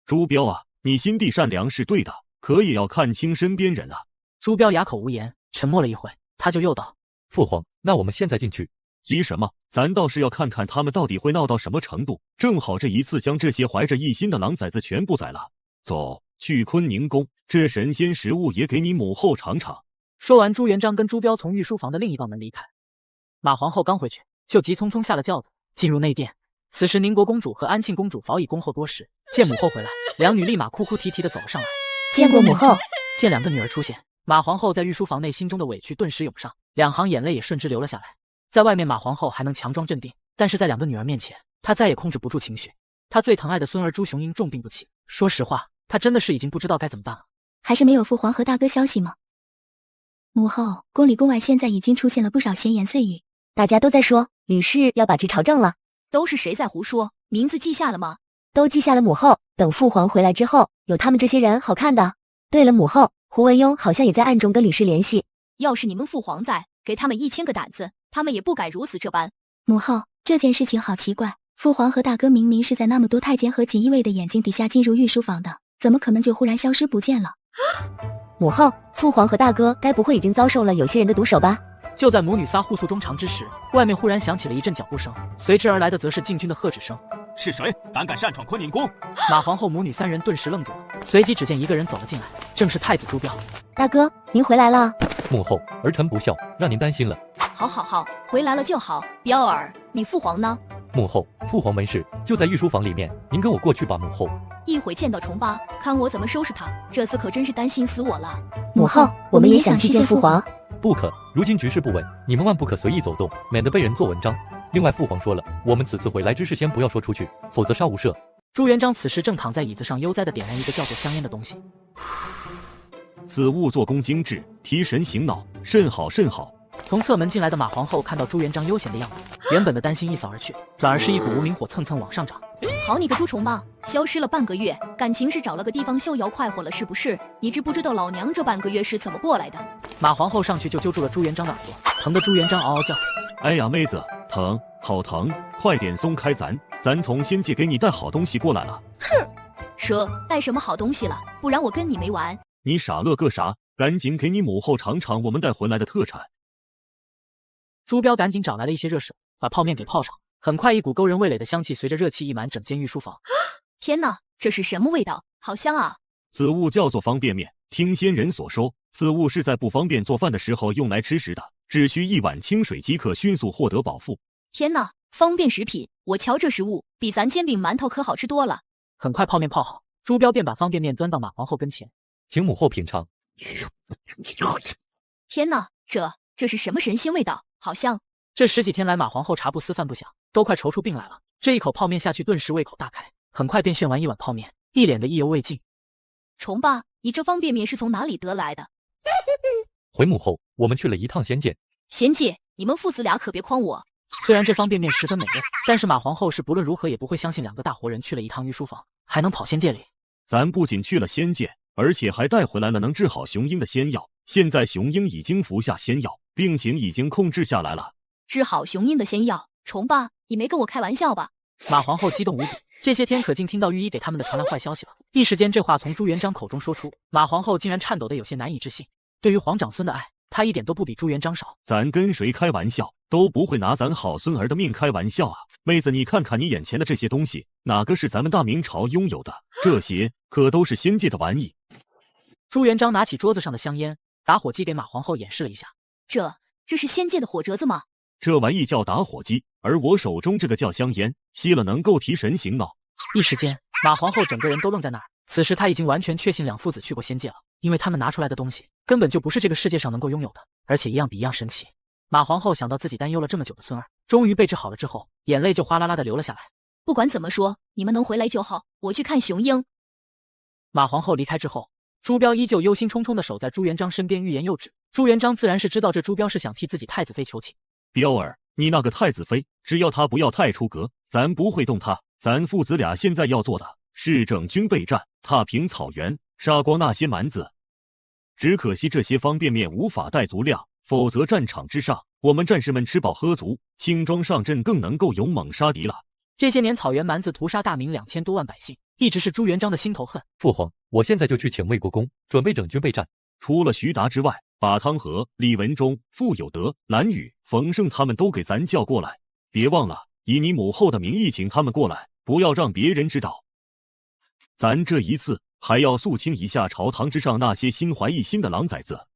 朱标啊，你心地善良是对的，可也要看清身边人啊。朱标哑口无言，沉默了一会，他就又道：父皇，那我们现在进去。急什么？咱倒是要看看他们到底会闹到什么程度，正好这一次将这些怀着异心的狼崽子全部宰了。走，去坤宁宫，这神仙食物也给你母后尝尝。说完，朱元璋跟朱标从御书房的另一道门离开。马皇后刚回去，就急匆匆下了轿子，进入内殿。此时宁国公主和安庆公主早已恭候多时，见母后回来，两女立马哭哭啼啼地走了上来。见过母后。见两个女儿出现，马皇后在御书房内心中的委屈顿时涌上，两行眼泪也顺之流了下来。在外面马皇后还能强装镇定，但是在两个女儿面前，她再也控制不住情绪。她最疼爱的孙儿朱雄鹰重病不起，说实话，她真的是已经不知道该怎么办了。还是没有父皇和大哥消息吗？母后，宫里宫外现在已经出现了不少闲言碎语，大家都在说吕氏要把持朝政了。都是谁在胡说？名字记下了吗？都记下了母后，等父皇回来之后，有他们这些人好看的。对了，母后，胡文庸好像也在暗中跟吕氏联系。要是你们父皇在，给他们1000个胆子，他们也不敢如此这般。母后，这件事情好奇怪，父皇和大哥明明是在那么多太监和锦衣卫的眼睛底下进入御书房的，怎么可能就忽然消失不见了？母后，父皇和大哥该不会已经遭受了有些人的毒手吧？就在母女仨互诉衷肠之时，外面忽然响起了一阵脚步声，随之而来的则是禁军的喝止声。是谁胆敢擅闯坤宁宫？马皇后母女3人顿时愣住了，随即只见一个人走了进来，正是太子朱标。大哥，您回来了。母后，儿臣不孝，让您担心了。好，回来了就好。彪儿，你父皇呢？母后，父皇没事，就在御书房里面，您跟我过去吧。母后，一会见到重八，看我怎么收拾他。这次可真是担心死我了。母后，我们也想去见父皇。不可，如今局势不稳，你们万不可随意走动，免得被人做文章。另外，父皇说了，我们此次回来之事先不要说出去，否则杀无赦。朱元璋此时正躺在椅子上悠哉地点燃一个叫做香烟的东西。此物做工精致，提神醒脑，甚好甚好。从侧门进来的马皇后看到朱元璋悠闲的样子，原本的担心一扫而去，转而是一股无名火蹭蹭往上涨。好你个朱重八，消失了半个月，感情是找了个地方逍遥快活了是不是？你知不知道老娘这半个月是怎么过来的？马皇后上去就揪住了朱元璋的耳朵，疼得朱元璋嗷嗷叫。哎呀妹子，疼，好疼，快点松开咱从仙界给你带好东西过来了。哼，蛇带什么好东西了？不然我跟你没完。你傻乐个啥？赶紧给你母后尝尝我们带回来的特产。朱标赶紧找来了一些热水，把泡面给泡上。很快，一股勾人味蕾的香气随着热气溢满整间御书房。天哪，这是什么味道？好香啊！此物叫做方便面。听仙人所说，此物是在不方便做饭的时候用来吃食的，只需1碗清水即可迅速获得饱腹。天哪，方便食品！我瞧这食物比咱煎饼馒头可好吃多了。很快泡面泡好，朱标便把方便面端到马皇后跟前，请母后品尝。天哪，这是什么神仙味道？好香！这10几天来，马皇后茶不思饭不想，都快愁出病来了。这一口泡面下去，顿时胃口大开，很快便炫完1碗泡面，一脸的意犹未尽。虫爸，你这方便面是从哪里得来的？回母后，我们去了一趟仙界。仙界，你们父子俩可别诓我。虽然这方便面十分美味，但是马皇后是不论如何也不会相信2个大活人去了一趟御书房，还能跑仙界里。咱不仅去了仙界，而且还带回来了能治好雄鹰的仙药。现在雄鹰已经服下仙药，病情已经控制下来了。治好雄鹰的仙药？虫爸，你没跟我开玩笑吧？马皇后激动无比，这些天可竟听到御医给他们的传来坏消息了。一时间，这话从朱元璋口中说出，马皇后竟然颤抖得有些难以置信。对于皇长孙的爱，她一点都不比朱元璋少。咱跟谁开玩笑，都不会拿咱好孙儿的命开玩笑啊！妹子，你看看你眼前的这些东西，哪个是咱们大明朝拥有的？这些可都是仙界的玩意。朱元璋拿起桌子上的香烟，打火机给马皇后演示了一下。这是仙界的火折子吗？这玩意叫打火机，而我手中这个叫香烟，吸了能够提神醒脑。一时间，马皇后整个人都愣在那儿。此时她已经完全确信2父子去过仙界了，因为他们拿出来的东西根本就不是这个世界上能够拥有的，而且一样比一样神奇。马皇后想到自己担忧了这么久的孙儿终于被治好了之后，眼泪就哗啦啦的流了下来。不管怎么说，你们能回来就好，我去看雄鹰。马皇后离开之后，朱标依旧忧心忡忡地守在朱元璋身边，欲言又止。朱元璋自然是知道这朱标是想替自己太子妃求情。彪儿，你那个太子妃，只要他不要太出格，咱不会动他。咱父子俩现在要做的是整军备战，踏平草原，杀光那些蛮子。只可惜这些方便面无法带足量，否则战场之上，我们战士们吃饱喝足，轻装上阵，更能够勇猛杀敌了。这些年草原蛮子屠杀大明2000多万百姓，一直是朱元璋的心头恨。父皇，我现在就去请魏国公，准备整军备战。除了徐达之外，把汤和、李文忠、傅有德、蓝宇、冯胜他们都给咱叫过来。别忘了，以你母后的名义请他们过来，不要让别人知道。咱这一次还要肃清一下朝堂之上那些心怀异心的狼崽子。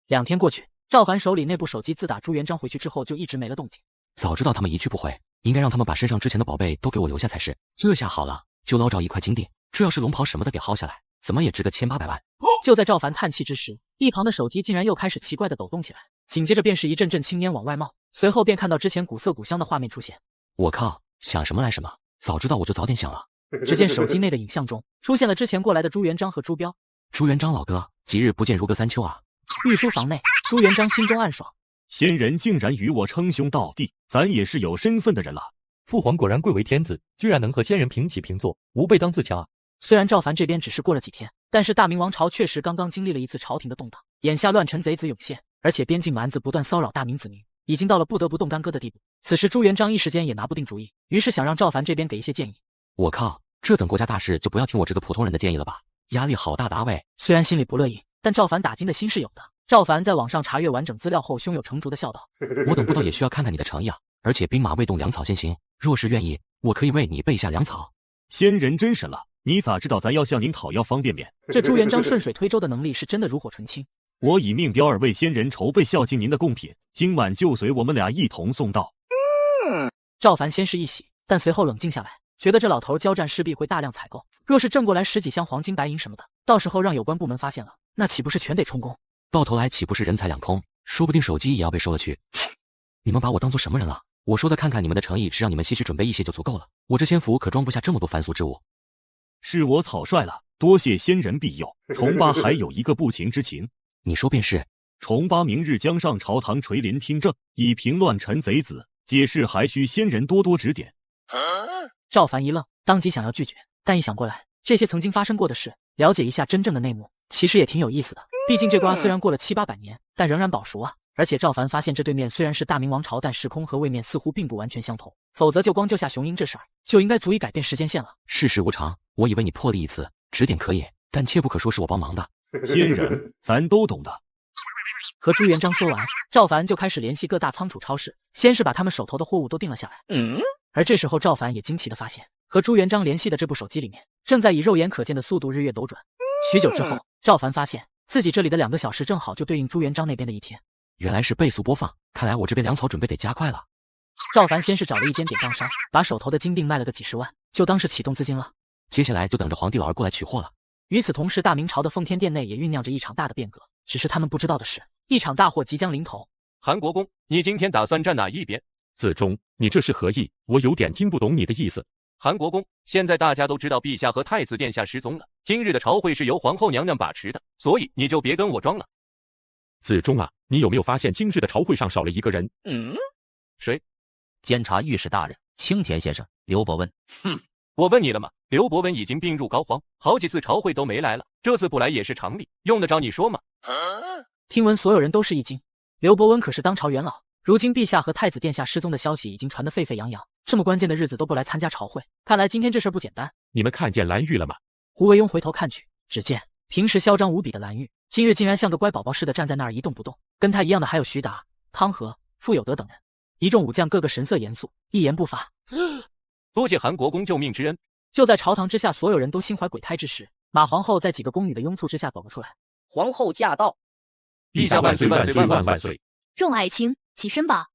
2天过去，赵凡手里那部手机自打朱元璋回去之后就一直没了动静。早知道他们一去不回，应该让他们把身上之前的宝贝都给我留下才是。这下好了，就捞着一块金锭，这要是龙袍什么的给薅下来，怎么也值个1800万。就在赵凡叹气之时，一旁的手机竟然又开始奇怪的抖动起来，紧接着便是一阵阵青烟往外冒，随后便看到之前古色古香的画面出现。我靠，想什么来什么，早知道我就早点想了。只见手机内的影像中出现了之前过来的朱元璋和朱标。朱元璋老哥，即日不见如隔三秋啊。御书房内，朱元璋心中暗爽，仙人竟然与我称兄道弟，咱也是有身份的人了。父皇果然贵为天子，居然能和仙人平起平坐，吾辈当自强啊。虽然赵凡这边只是过了几天，但是大明王朝确实刚刚经历了一次朝廷的动荡，眼下乱臣贼子涌现，而且边境蛮子不断骚扰大明子民，已经到了不得不动干戈的地步。此时朱元璋一时间也拿不定主意，于是想让赵凡这边给一些建议。我靠，这等国家大事就不要听我这个普通人的建议了吧，压力好大的阿伟。虽然心里不乐意，但赵凡打金的心是有的。赵凡在网上查阅完整资料后，胸有成竹的笑道：我等不到也需要看看你的诚意啊，而且兵马未动，粮草先行，若是愿意，我可以为你备下粮草。仙人真神了，你咋知道咱要向您讨要方便面？这朱元璋顺水推舟的能力是真的炉火纯青。我已命彪儿为仙人筹备孝敬您的贡品，今晚就随我们俩一同送到。赵凡先是一喜，但随后冷静下来，觉得这老头交战势必会大量采购，若是挣过来10几箱黄金白银什么的，到时候让有关部门发现了，那岂不是全得充公？到头来岂不是人财两空？说不定手机也要被收了去。你们把我当做什么人了？我说的看看你们的诚意，是让你们些许准备一些就足够了。我这仙府可装不下这么多凡俗之物。是我草率了，多谢仙人庇佑。重八还有一个不情之情，你说便是。重八明日将上朝堂垂帘听政，以平乱臣贼子，解释还需仙人多多指点。赵凡一愣，当即想要拒绝，但一想过来，这些曾经发生过的事，了解一下真正的内幕，其实也挺有意思的。毕竟这瓜虽然过了7、800年，但仍然保熟啊。而且赵凡发现这对面虽然是大明王朝，但时空和位面似乎并不完全相同，否则就光救下雄鹰这事儿，就应该足以改变时间线了。世事无常，我以为你破例一次，指点可以，但切不可说是我帮忙的。仙人，咱都懂的。和朱元璋说完，赵凡就开始联系各大仓储超市，先是把他们手头的货物都定了下来。而这时候赵凡也惊奇地发现，和朱元璋联系的这部手机里面，正在以肉眼可见的速度日月斗转。许久之后，赵凡发现自己这里的2个小时正好就对应朱元璋那边的1天。原来是倍速播放，看来我这边粮草准备得加快了。赵凡先是找了一间典当商，把手头的金锭卖了个几10万，就当是启动资金了。接下来就等着皇帝老儿过来取货了。与此同时，大明朝的奉天殿内也酝酿着一场大的变革，只是他们不知道的是，一场大祸即将临头。韩国公，你今天打算站哪一边？子忠，你这是何意？我有点听不懂你的意思。韩国公，现在大家都知道陛下和太子殿下失踪了，今日的朝会是由皇后娘娘把持的，所以你就别跟我装了。子忠啊，你有没有发现今日的朝会上少了一个人？谁？监察御史大人青田先生刘伯温。我问你了吗？刘伯温已经病入膏肓，好几次朝会都没来了，这次不来也是常理，用得着你说吗？听闻所有人都是一惊，刘伯温可是当朝元老，如今陛下和太子殿下失踪的消息已经传得沸沸扬扬，这么关键的日子都不来参加朝会，看来今天这事不简单。你们看见蓝玉了吗？胡惟庸回头看去，只见平时嚣张无比的蓝玉，今日竟然像个乖宝宝似的站在那儿一动不动。跟他一样的还有徐达、汤和、傅有德等人，一众武将个个神色严肃，一言不发。多谢韩国公救命之恩。就在朝堂之下所有人都心怀鬼胎之时，马皇后在几个宫女的拥簇之下走了出来。皇后驾到！陛下万岁万岁万万万岁！众爱卿，起身吧。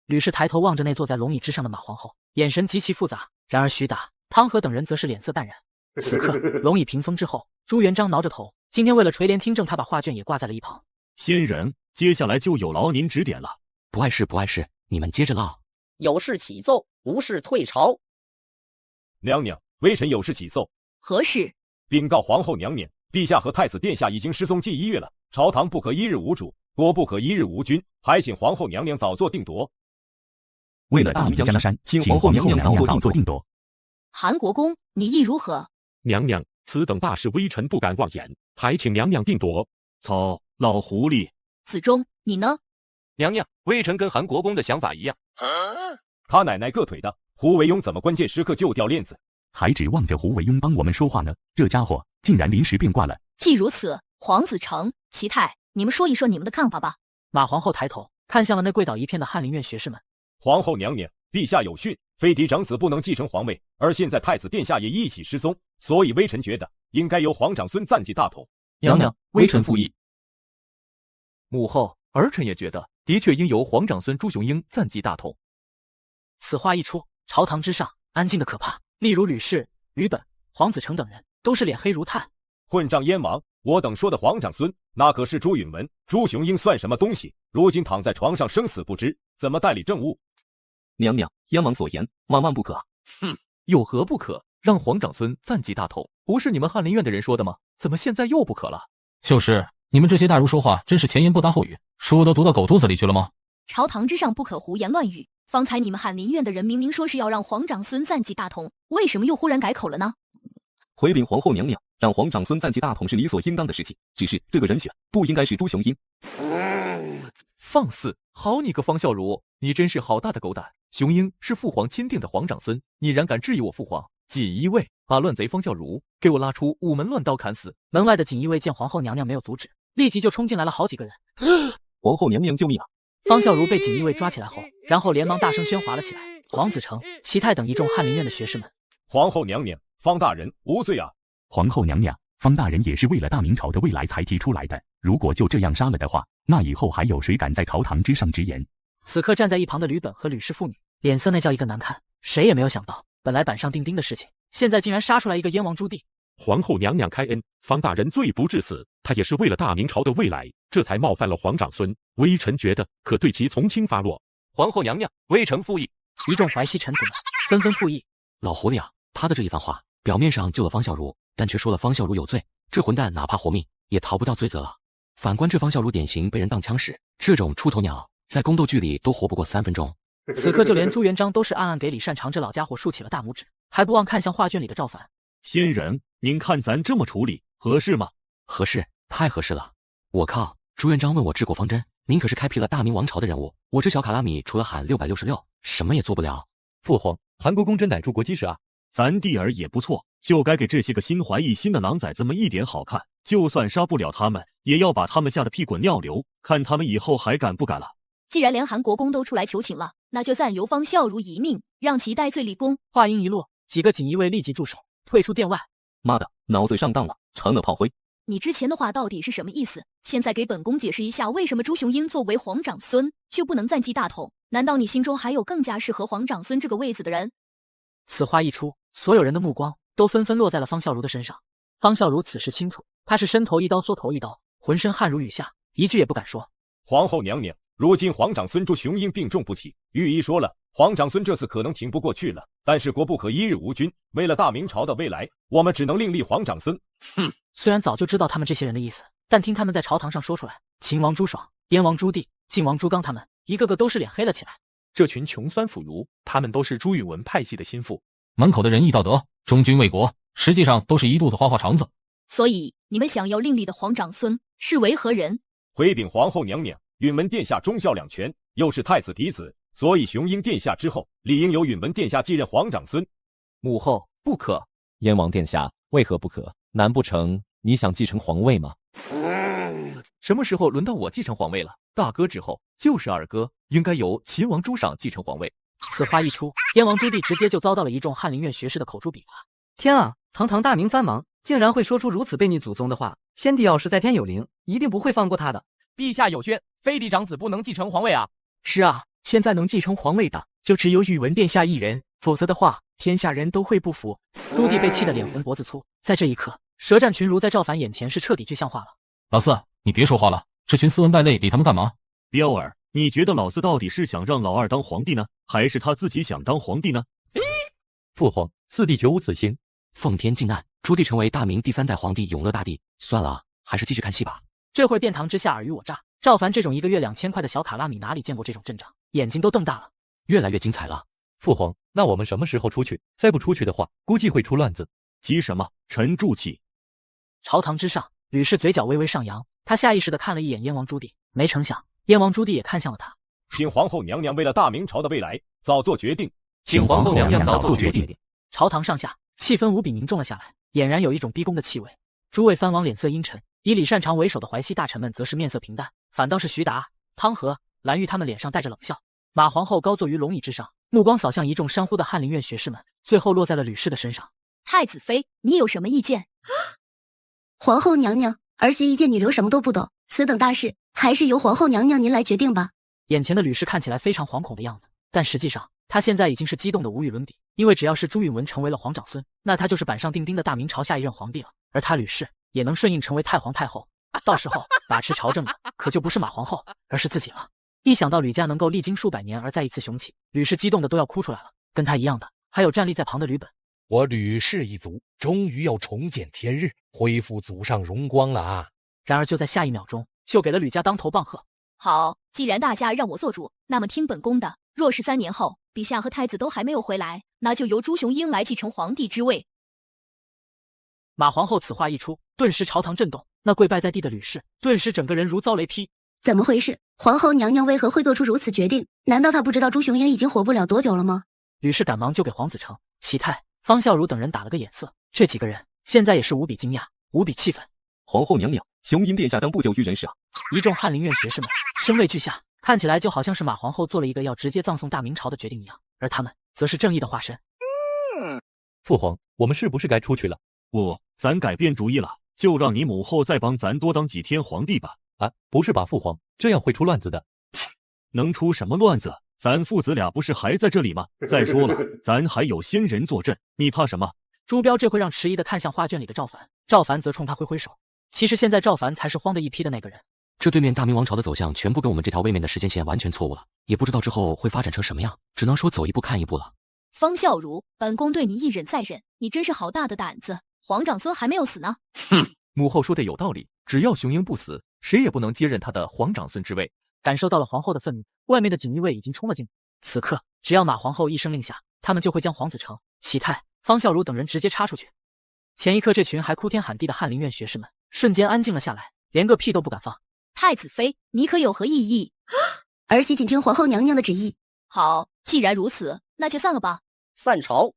吕氏抬头望着那坐在龙椅之上的马皇后，眼神极其复杂。然而徐达、汤和等人则是脸色淡然。此刻龙椅屏风之后，朱元璋挠着头，今天为了垂帘听政，他把画卷也挂在了一旁。先人，接下来就有劳您指点了。不碍事不碍事，你们接着唠。有事启奏，无事退朝。娘娘，微臣有事启奏。何事？禀告皇后娘娘，陛下和太子殿下已经失踪近1月了，朝堂不可一日无主，国不可一日无君，还请皇后娘娘早做定夺。为了大明江山，请皇后娘娘早做定夺。韩国公，你意如何？娘娘，此等大事微臣不敢妄言，还请娘娘定夺。操，老狐狸！子忠，你呢？娘娘，微臣跟韩国公的想法一样。他奶奶个腿的，胡惟庸怎么关键时刻就掉链子？还指望着胡惟庸帮我们说话呢，这家伙竟然临时变卦了。既如此，皇子成、齐泰，你们说一说你们的看法吧。马皇后抬头看向了那跪倒一片的翰林院学士们。皇后娘娘，陛下有训，非嫡长子不能继承皇位，而现在太子殿下也一起失踪，所以微臣觉得应该由皇长孙暂继大统。娘娘，微臣附议。母后，儿臣也觉得，的确应由皇长孙朱雄英暂继大统。此话一出，朝堂之上安静的可怕，例如吕氏、吕本、黄子成等人都是脸黑如炭。混账燕王，我等说的皇长孙，那可是朱允文、朱雄英算什么东西？如今躺在床上生死不知，怎么代理政务？娘娘，燕王所言万万不可。有何不可？让皇长孙暂继大统，不是你们翰林院的人说的吗？怎么现在又不可了？就是，你们这些大儒说话真是前言不搭后语，书都读到狗肚子里去了吗？朝堂之上不可胡言乱语。方才你们翰林院的人明明说是要让皇长孙暂继大统，为什么又忽然改口了呢？回禀皇后娘娘，让皇长孙暂继大统是理所应当的事情，只是这个人选不应该是朱雄英。放肆！好你个方孝孺，你真是好大的狗胆！雄英是父皇钦定的皇长孙，你然敢质疑我父皇？锦衣卫，把乱贼方孝孺给我拉出午门乱刀砍死！门外的锦衣卫见皇后娘娘没有阻止，立即就冲进来了好几个人。皇后娘娘救命啊！方孝孺被锦衣卫抓起来后，然后连忙大声喧哗了起来。黄子成、齐泰等一众翰林院的学士们，皇后娘娘，方大人无罪啊！皇后娘娘，方大人也是为了大明朝的未来才提出来的，如果就这样杀了的话，那以后还有谁敢在朝堂之上直言？此刻站在一旁的吕本和吕氏妇女脸色那叫一个难看，谁也没有想到，本来板上钉钉的事情，现在竟然杀出来一个燕王朱棣。皇后娘娘开恩，方大人罪不至死，他也是为了大明朝的未来，这才冒犯了皇长孙，微臣觉得可对其从轻发落。皇后娘娘，微臣附议。一众淮西臣子们纷纷附议。老狐狸啊，他的这一番话，表面上救了方孝孺，但却说了方孝孺有罪，这混蛋哪怕活命也逃不掉罪责了。反观这方孝孺典型被人当枪使，这种出头鸟在宫斗剧里都活不过3分钟。此刻就连朱元璋都是暗暗给李善长这老家伙竖起了大拇指，还不忘看向画卷里的赵凡。先人，您看咱这么处理合适吗？合适，太合适了。我靠，朱元璋问我治国方针，您可是开辟了大明王朝的人物，我这小卡拉米除了喊666，什么也做不了。父皇，韩国公真乃出国基事啊！咱弟儿也不错，就该给这些个心怀异心的狼崽子们一点好看。就算杀不了他们，也要把他们吓得屁滚尿流，看他们以后还敢不敢了。既然连韩国公都出来求情了，那就暂由方孝孺一命，让其戴罪立功。话音一落，几个锦衣卫立即住手，退出殿外。妈的，脑子上当了，成了炮灰。你之前的话到底是什么意思？现在给本宫解释一下，为什么朱雄英作为皇长孙却不能暂继大统？难道你心中还有更加适合皇长孙这个位子的人？此话一出，所有人的目光都纷纷落在了方孝孺的身上。方孝孺此时清楚，他是伸头一刀缩头一刀，浑身汗如雨下，一句也不敢说。皇后娘娘，如今皇长孙朱雄英病重不起，御医说了，皇长孙这次可能挺不过去了。但是国不可一日无君，为了大明朝的未来，我们只能另立皇长孙。虽然早就知道他们这些人的意思，但听他们在朝堂上说出来，秦王朱爽、燕王朱棣、晋王朱刚他们一个个都是脸黑了起来。这群穷酸腐儒，他们都是朱允文派系的心腹，满口的仁义道德、忠君卫国，实际上都是一肚子花花肠子。所以你们想要另立的皇长孙是为何人？回禀皇后娘娘，允文殿下忠孝两全，又是太子嫡子，所以雄英殿下之后，理应由允文殿下继任皇长孙。母后不可。燕王殿下为何不可？难不成你想继承皇位吗？什么时候轮到我继承皇位了？大哥之后就是二哥，应该由秦王朱赏继承皇位。此话一出，燕王朱棣直接就遭到了一众翰林院学士的口诛笔伐。天啊，堂堂大明藩王竟然会说出如此背逆祖宗的话！先帝要是在天有灵，一定不会放过他的。陛下有宣，飞嫡长子不能继承皇位啊！是啊，现在能继承皇位的就只有宇文殿下一人，否则的话，天下人都会不服。朱棣被气得脸红脖子粗，在这一刻，舌战群儒在赵凡眼前是彻底具象化了。老四，你别说话了，这群斯文败类理他们干嘛？彪儿，你觉得老四到底是想让老二当皇帝呢，还是他自己想当皇帝呢？父皇，四弟绝无此心。奉天靖难，朱棣成为大明第3代皇帝，永乐大帝。算了，还是继续看戏吧。这会殿堂之下尔虞我诈，赵凡这种1个月2000块的小卡拉米哪里见过这种阵仗，眼睛都瞪大了。越来越精彩了。父皇，那我们什么时候出去？再不出去的话，估计会出乱子。急什么？沉住气。朝堂之上，吕氏嘴角微微上扬，他下意识地看了一眼燕王朱棣，没成想燕王朱棣也看向了他。请皇后娘娘为了大明朝的未来早做决定。请皇后娘娘早做决定。朝堂上下气氛无比凝重了下来，俨然有一种逼宫的气味。诸位藩王脸色阴沉，以李善长为首的淮西大臣们则是面色平淡，反倒是徐达、汤和、蓝玉他们脸上带着冷笑。马皇后高坐于龙椅之上，目光扫向一众山呼的翰林院学士们，最后落在了吕氏的身上。太子妃，你有什么意见？皇后娘娘，儿媳一介女流什么都不懂，此等大事还是由皇后娘娘您来决定吧。眼前的吕氏看起来非常惶恐的样子，但实际上他现在已经是激动的无与伦比，因为只要是朱允文成为了皇长孙，那他就是板上钉钉的大明朝下一任皇帝了，而他吕氏也能顺应成为太皇太后，到时候把持朝政的可就不是马皇后，而是自己了。一想到吕家能够历经数百年而再一次雄起，吕氏激动的都要哭出来了。跟他一样的还有站立在旁的吕本。我吕氏一族终于要重见天日，恢复祖上荣光了啊！然而就在下一秒钟，就给了吕家当头棒喝。好，既然大家让我做主，那么听本宫的。若是3年后，陛下和太子都还没有回来，那就由朱雄英来继承皇帝之位。马皇后此话一出，顿时朝堂震动，那跪拜在地的吕氏顿时整个人如遭雷劈。怎么回事？皇后娘娘为何会做出如此决定？难道她不知道朱雄英已经活不了多久了吗？吕氏赶忙就给皇子成、齐泰、方孝孺等人打了个眼色，这几个人现在也是无比惊讶，无比气愤。皇后娘娘，雄英殿下当不久于人世啊！一众翰林院学士们声泪俱下，看起来就好像是马皇后做了一个要直接葬送大明朝的决定一样，而他们则是正义的化身。父皇，我们是不是该出去了？咱改变主意了，就让你母后再帮咱多当几天皇帝吧。啊，不是吧，父皇，这样会出乱子的。能出什么乱子？咱父子俩不是还在这里吗？再说了，咱还有先人坐镇，你怕什么？朱标这会让迟疑的看向画卷里的赵凡，赵凡则冲他挥挥手。其实现在赵凡才是慌的一批的那个人。这对面大明王朝的走向全部跟我们这条位面的时间线完全错误了，也不知道之后会发展成什么样，只能说走一步看一步了。方孝孺，本宫对你一忍再忍，你真是好大的胆子！皇长孙还没有死呢。母后说的有道理，只要雄英不死，谁也不能接任他的皇长孙之位。感受到了皇后的愤怒，外面的锦衣卫已经冲了进来。此刻，只要马皇后一声令下，他们就会将皇子成、齐泰、方孝孺等人直接插出去。前一刻，这群还哭天喊地的翰林院学士们瞬间安静了下来，连个屁都不敢放。太子妃，你可有何异议？儿媳谨听皇后娘娘的旨意。好，既然如此，那就散了吧。散朝。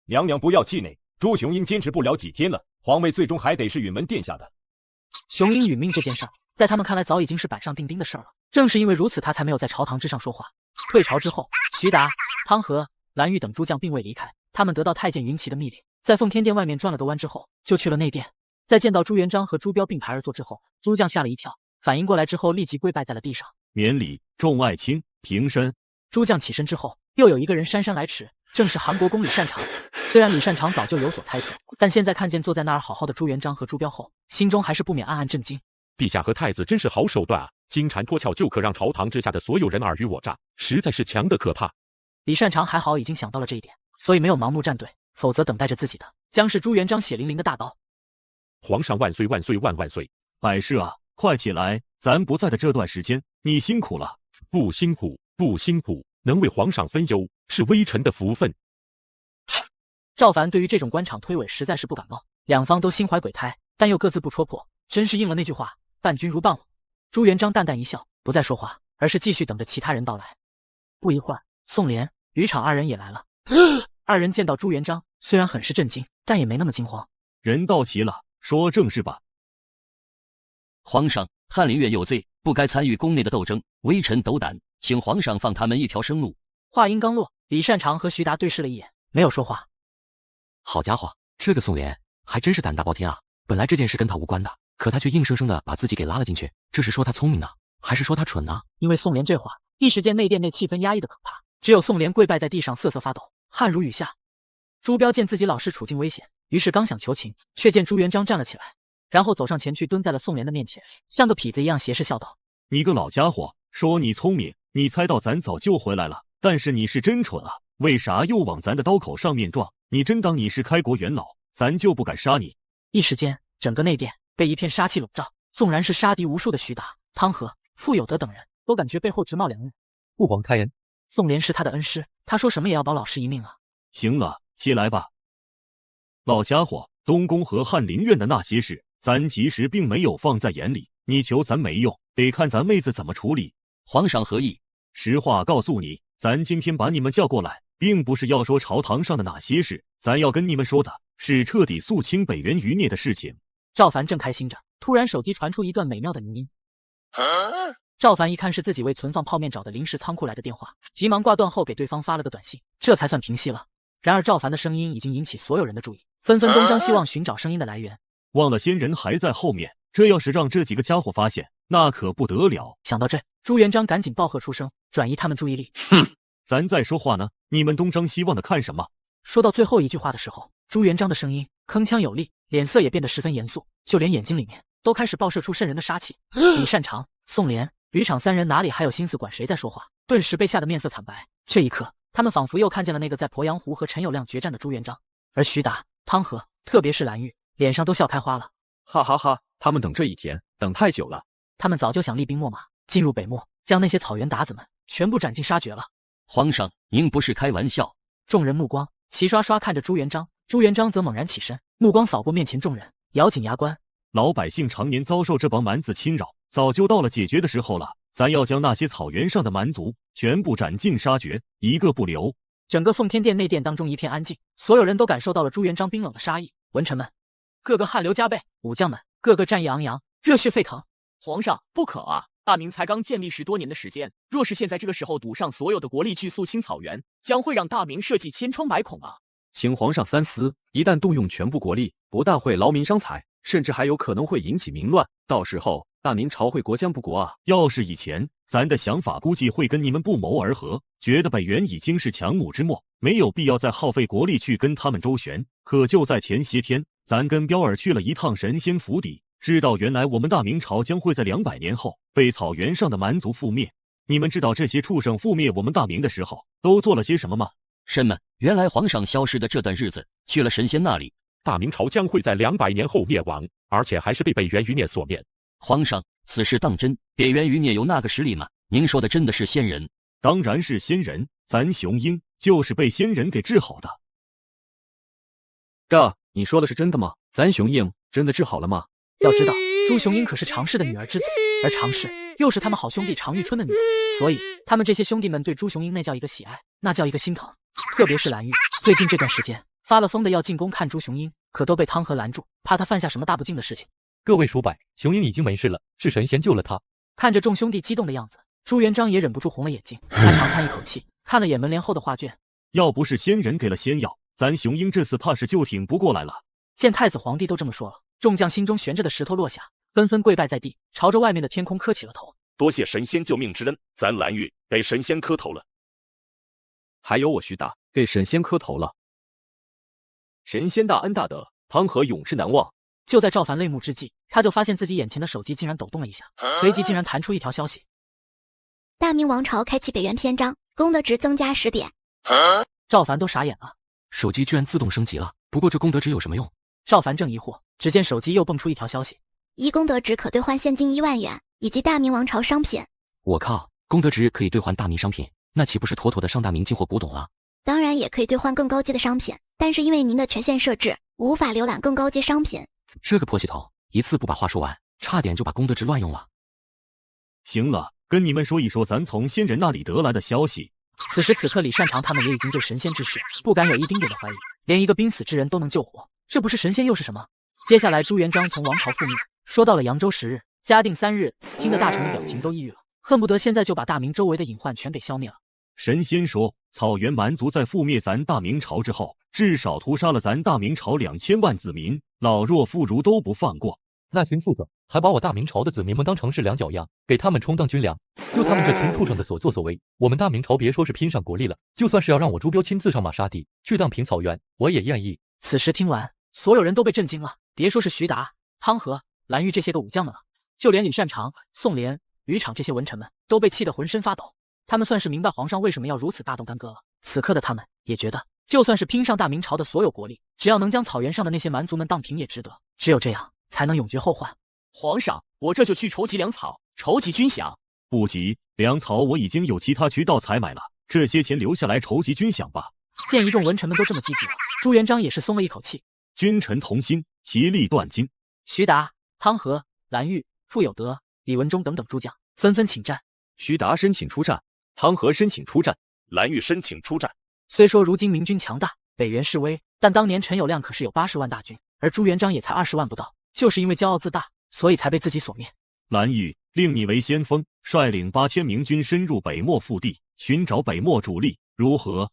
娘娘不要气馁，朱雄英坚持不了几天了，皇位最终还得是允文殿下的。雄鹰殒命这件事儿，在他们看来早已经是板上钉钉的事儿了。正是因为如此，他才没有在朝堂之上说话。退朝之后，徐达、汤和、蓝玉等诸将并未离开，他们得到太监云奇的密令，在奉天殿外面转了个弯之后，就去了内殿。在见到朱元璋和朱标并排而坐之后，诸将吓了一跳，反应过来之后立即跪拜在了地上，免礼，众爱卿平身。诸将起身之后，又有一个人姗姗来迟，正是韩国公李善长。虽然李善长早就有所猜测，但现在看见坐在那儿好好的朱元璋和朱标后，心中还是不免暗暗震惊。陛下和太子真是好手段啊，金蝉脱壳就可让朝堂之下的所有人尔虞我诈，实在是强得可怕。李善长还好已经想到了这一点，所以没有盲目站队，否则等待着自己的将是朱元璋血淋淋的大刀。皇上万岁万岁万万岁！百事啊，快起来！咱不在的这段时间，你辛苦了。不辛苦，不辛苦，能为皇上分忧，是微臣的福分。赵凡对于这种官场推诿实在是不感冒，两方都心怀鬼胎，但又各自不戳破，真是应了那句话，伴君如伴虎。朱元璋淡淡一笑，不再说话，而是继续等着其他人到来。不一会儿，宋濂、吕昶二人也来了。二人见到朱元璋，虽然很是震惊，但也没那么惊慌。人到齐了，说正事吧。皇上，翰林院有罪，不该参与宫内的斗争，微臣斗胆，请皇上放他们一条生路。话音刚落，李善长和徐达对视了一眼，没有说话。好家伙，这个宋濂还真是胆大包天啊！本来这件事跟他无关的，可他却硬生生的把自己给拉了进去，这是说他聪明呢，还是说他蠢呢？因为宋濂这话，一时间内殿内气氛压抑的可怕，只有宋濂跪拜在地上瑟瑟发抖，汗如雨下。朱标见自己老师处境危险，于是刚想求情，却见朱元璋站了起来，然后走上前去蹲在了宋濂的面前，像个痞子一样斜视笑道：你个老家伙，说你聪明，你猜到咱早就回来了，但是你是真蠢啊，为啥又往咱的刀口上面撞？你真当你是开国元老，咱就不敢杀你？一时间，整个内殿被一片杀气笼罩，纵然是杀敌无数的徐达、汤和、傅有德等人，都感觉背后直冒凉意。父皇开恩，宋濂是他的恩师，他说什么也要保老师一命啊！行了，起来吧。老家伙，东宫和翰林院的那些事，咱其实并没有放在眼里，你求咱没用，得看咱妹子怎么处理。皇上何意？实话告诉你，咱今天把你们叫过来，并不是要说朝堂上的哪些事，咱要跟你们说的是彻底肃清北元余孽的事情。赵凡正开心着，突然手机传出一段美妙的语音。赵凡一看是自己为存放泡面找的临时仓库来的电话，急忙挂断后给对方发了个短信，这才算平息了。然而赵凡的声音已经引起所有人的注意，纷纷东张西望寻找声音的来源。忘了仙人还在后面，这要是让这几个家伙发现，那可不得了。想到这，朱元璋赶紧暴喝出声，转移他们注意力。哼，咱在说话呢，你们东张西望的看什么？说到最后一句话的时候，朱元璋的声音铿锵有力，脸色也变得十分严肃，就连眼睛里面都开始爆射出渗人的杀气。李善长、宋濂、吕昶三人哪里还有心思管谁在说话，顿时被吓得面色惨白。这一刻，他们仿佛又看见了那个在鄱阳湖和陈友谅决战的朱元璋，而徐达、汤和，特别是蓝玉，脸上都笑开花了。哈哈哈，他们等这一天等太久了。他们早就想厉兵秣马，进入北漠，将那些草原鞑子们全部斩尽杀绝了。皇上，您不是开玩笑？众人目光齐刷刷看着朱元璋，朱元璋则猛然起身，目光扫过面前众人，咬紧牙关。老百姓常年遭受这帮蛮子侵扰，早就到了解决的时候了。咱要将那些草原上的蛮族全部斩尽杀绝，一个不留。整个奉天殿内殿当中一片安静，所有人都感受到了朱元璋冰冷的杀意。文臣们个个汗流浃背，武将们个个战意昂扬，热血沸腾。皇上不可啊！大明才刚建立10多年的时间，若是现在这个时候赌上所有的国力去肃清草原，将会让大明社稷千疮百孔啊！请皇上三思，一旦动用全部国力，不但会劳民伤财，甚至还有可能会引起民乱，到时候大明朝会国将不国啊！要是以前，咱的想法估计会跟你们不谋而合，觉得北元已经是强弩之末，没有必要再耗费国力去跟他们周旋。可就在前些天，咱跟彪儿去了一趟神仙府邸，知道原来我们大明朝将会在200年后被草原上的蛮族覆灭。你们知道这些畜生覆灭我们大明的时候都做了些什么吗？什么？原来皇上消失的这段日子去了神仙那里，大明朝将会在200年后灭亡，而且还是被北元余孽所灭。皇上，此事当真？北元余孽有那个实力吗？您说的真的是仙人？当然是仙人，咱雄鹰就是被仙人给治好的。这，你说的是真的吗？咱雄鹰真的治好了吗？要知道，朱雄鹰可是常氏的女儿之子，而常氏又是他们好兄弟常遇春的女儿，所以他们这些兄弟们对朱雄鹰那叫一个喜爱，那叫一个心疼。特别是蓝玉，最近这段时间发了疯的要进宫看朱雄鹰，可都被汤和拦住，怕他犯下什么大不敬的事情。各位叔伯，雄鹰已经没事了，是神仙救了他。看着众兄弟激动的样子，朱元璋也忍不住红了眼睛。他长叹一口气，看了眼门帘后的画卷，要不是仙人给了仙药，咱雄鹰这次怕是就挺不过来了。见太子皇帝都这么说了，众将心中悬着的石头落下，纷纷跪拜在地，朝着外面的天空磕起了头。多谢神仙救命之恩，咱蓝玉给神仙磕头了。还有我徐达给神仙磕头了。神仙大恩大德，汤和永世难忘。就在赵凡泪目之际，他就发现自己眼前的手机竟然抖动了一下，随即竟然弹出一条消息：大明王朝开启北元篇章，功德值增加10点。赵凡都傻眼了，手机居然自动升级了。不过这功德值有什么用？赵凡正疑惑，只见手机又蹦出一条消息：1功德值可兑换现金1万元，以及大明王朝商品。我靠，功德值可以兑换大明商品，那岂不是妥妥的上大明进货古董了？当然也可以兑换更高阶的商品，但是因为您的权限设置，无法浏览更高阶商品。这个破系统，一次不把话说完，差点就把功德值乱用了。行了，跟你们说一说咱从仙人那里得来的消息。此时此刻，李善长他们也已经对神仙之事不敢有一丁点的怀疑，连一个濒死之人都能救活，这不是神仙又是什么？接下来朱元璋从王朝覆灭说到了扬州10日，嘉定3日，听得大臣的表情都抑郁了，恨不得现在就把大明周围的隐患全给消灭了。神仙说，草原蛮族在覆灭咱大明朝之后，至少屠杀了咱大明朝2000万子民，老弱妇孺都不放过。那群宿子还把我大明朝的子民们当成是两脚羊，给他们充当军粮。就他们这群畜生的所作所为，我们大明朝别说是拼上国力了，就算是要让我朱标亲自上马杀敌，去荡平草原，我也愿意。此时听完，所有人都被震惊了，别说是徐达、汤和、蓝玉这些个武将们了，就连李善长、宋濂、吕昶这些文臣们都被气得浑身发抖。他们算是明白皇上为什么要如此大动干戈了。此刻的他们也觉得，就算是拼上大明朝的所有国力，只要能将草原上的那些蛮族们荡平也值得。只有这样，才能永绝后患。皇上，我这就去筹集粮草，筹集军饷。不急，粮草我已经有其他渠道采买了，这些钱留下来筹集军饷吧。见一众文臣们都这么积极了，朱元璋也是松了一口气。君臣同心，其利断金。徐达、汤和、蓝玉、傅有德、李文忠等等诸将纷纷请战。徐达申请出战，汤和申请出战，蓝玉申请出战。虽说如今明军强大，北元势威，但当年陈友谅可是有80万大军，而朱元璋也才20万不到，就是因为骄傲自大，所以才被自己所灭。蓝玉，令你为先锋，率领8000明军深入北漠腹地，寻找北漠主力，如何？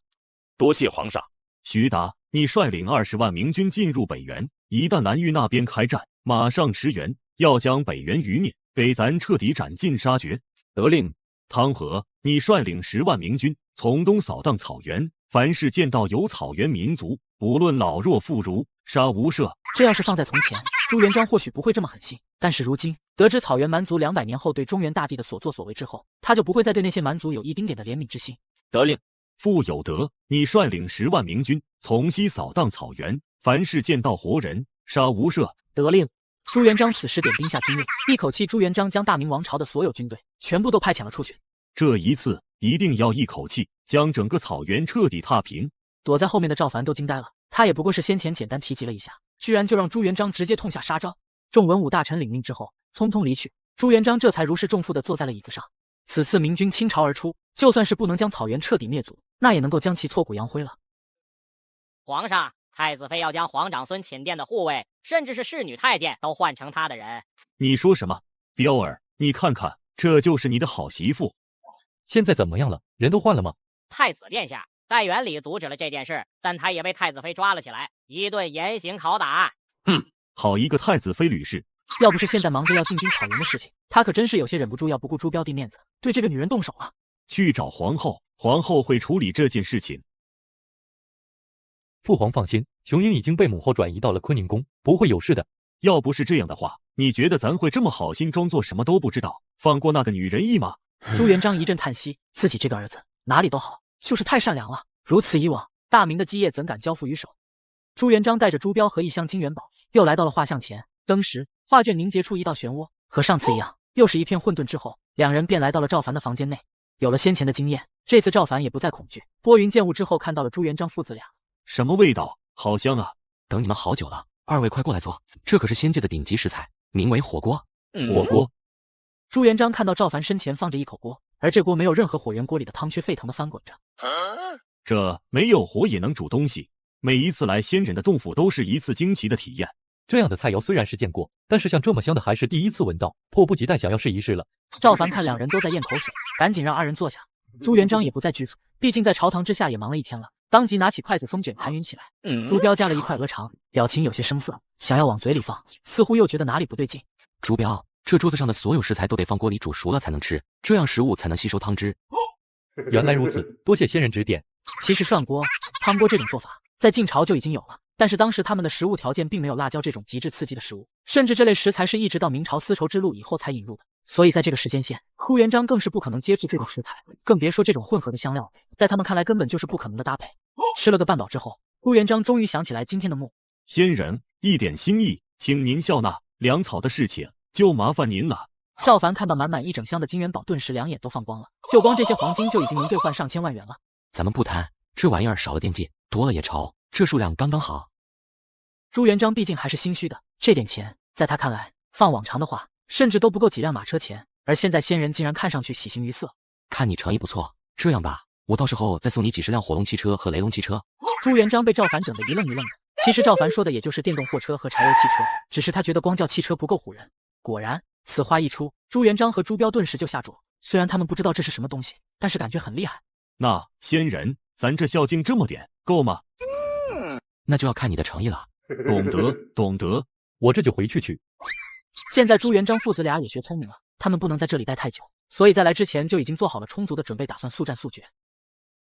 多谢皇上。徐达，你率领20万明军进入北元，一旦蓝玉那边开战，马上驰援，要将北元余孽给咱彻底斩尽杀绝。得令。汤和，你率领10万明军从东扫荡草原，凡是见到有草原民族，不论老弱妇孺，杀无赦。这要是放在从前，朱元璋或许不会这么狠心，但是如今得知草原蛮族200年后对中原大地的所作所为之后，他就不会再对那些蛮族有一丁点的怜悯之心。得令。傅有德，你率领10万明军从西扫荡草原，凡是见到活人，杀无赦。得令。朱元璋此时点兵下军令，一口气朱元璋将大明王朝的所有军队全部都派遣了出去。这一次一定要一口气将整个草原彻底踏平。躲在后面的赵凡都惊呆了，他也不过是先前简单提及了一下，居然就让朱元璋直接痛下杀招。众文武大臣领命之后匆匆离去，朱元璋这才如释重负地坐在了椅子上。此次明军倾巢而出，就算是不能将草原彻底灭族，那也能够将其挫骨扬灰了。皇上，太子妃要将皇长孙寝殿的护卫，甚至是侍女太监都换成他的人。你说什么？彪儿，你看看，这就是你的好媳妇。现在怎么样了？人都换了吗？太子殿下，在原里阻止了这件事，但他也被太子妃抓了起来，一顿严刑拷打。好一个太子妃吕氏！要不是现在忙着要进军草原的事情，他可真是有些忍不住要不顾朱标帝面子，对这个女人动手了。去找皇后，皇后会处理这件事情。父皇放心，雄鹰已经被母后转移到了坤宁宫，不会有事的。要不是这样的话，你觉得咱会这么好心装作什么都不知道，放过那个女人意吗？朱元璋一阵叹息，自己这个儿子哪里都好，就是太善良了。如此以往，大明的基业怎敢交付于手？朱元璋带着朱标和一箱金元宝，又来到了画像前。登时，画卷凝结出一道漩涡，和上次一样，又是一片混沌之后，两人便来到了赵凡的房间内。有了先前的经验，这次赵凡也不再恐惧。拨云见雾之后，看到了朱元璋父子俩。什么味道？好香啊！等你们好久了，二位快过来坐，这可是仙界的顶级食材，名为火锅。火锅。朱元璋看到赵凡身前放着一口锅，而这锅没有任何火源，锅里的汤却沸腾的翻滚着。这没有火也能煮东西？每一次来仙人的洞府都是一次惊奇的体验。这样的菜肴虽然是见过，但是像这么香的还是第一次闻到，迫不及待想要试一试了。赵凡看两人都在咽口水，赶紧让二人坐下。朱元璋也不再拘束，毕竟在朝堂之下也忙了一天了，当即拿起筷子风卷盘匀起来。朱标夹了一块鹅肠，表情有些生涩，想要往嘴里放，似乎又觉得哪里不对劲。朱标，这桌子上的所有食材都得放锅里煮熟了才能吃，这样食物才能吸收汤汁。原来如此，多谢仙人指点。其实涮锅、汤锅这种做法在晋朝就已经有了，但是当时他们的食物条件并没有辣椒这种极致刺激的食物，甚至这类食材是一直到明朝丝绸之路以后才引入的。所以在这个时间线，朱元璋更是不可能接触这种食材，更别说这种混合的香料，在他们看来根本就是不可能的搭配。吃了个半饱之后，朱元璋终于想起来今天的目。仙人，一点心意，请您笑纳，粮草的事情就麻烦您了。赵凡看到满满一整箱的金元宝，顿时两眼都放光了，就光这些黄金就已经能兑换上千万元了。咱们不贪，这玩意儿少了惦记，多了也愁，这数量刚刚好。朱元璋毕竟还是心虚的，这点钱在他看来，放往常的话，甚至都不够几辆马车钱，而现在仙人竟然看上去喜形于色。看你诚意不错，这样吧，我到时候再送你几十辆火龙汽车和雷龙汽车。朱元璋被赵凡整得一愣一愣的，其实赵凡说的也就是电动货车和柴油汽车，只是他觉得光叫汽车不够唬人。果然，此话一出，朱元璋和朱标顿时就下注，虽然他们不知道这是什么东西，但是感觉很厉害。那仙人，咱这孝敬这么点够吗？那就要看你的诚意了。懂得，懂得，我这就回去去。现在朱元璋父子俩也学聪明了，他们不能在这里待太久，所以在来之前就已经做好了充足的准备，打算速战速决。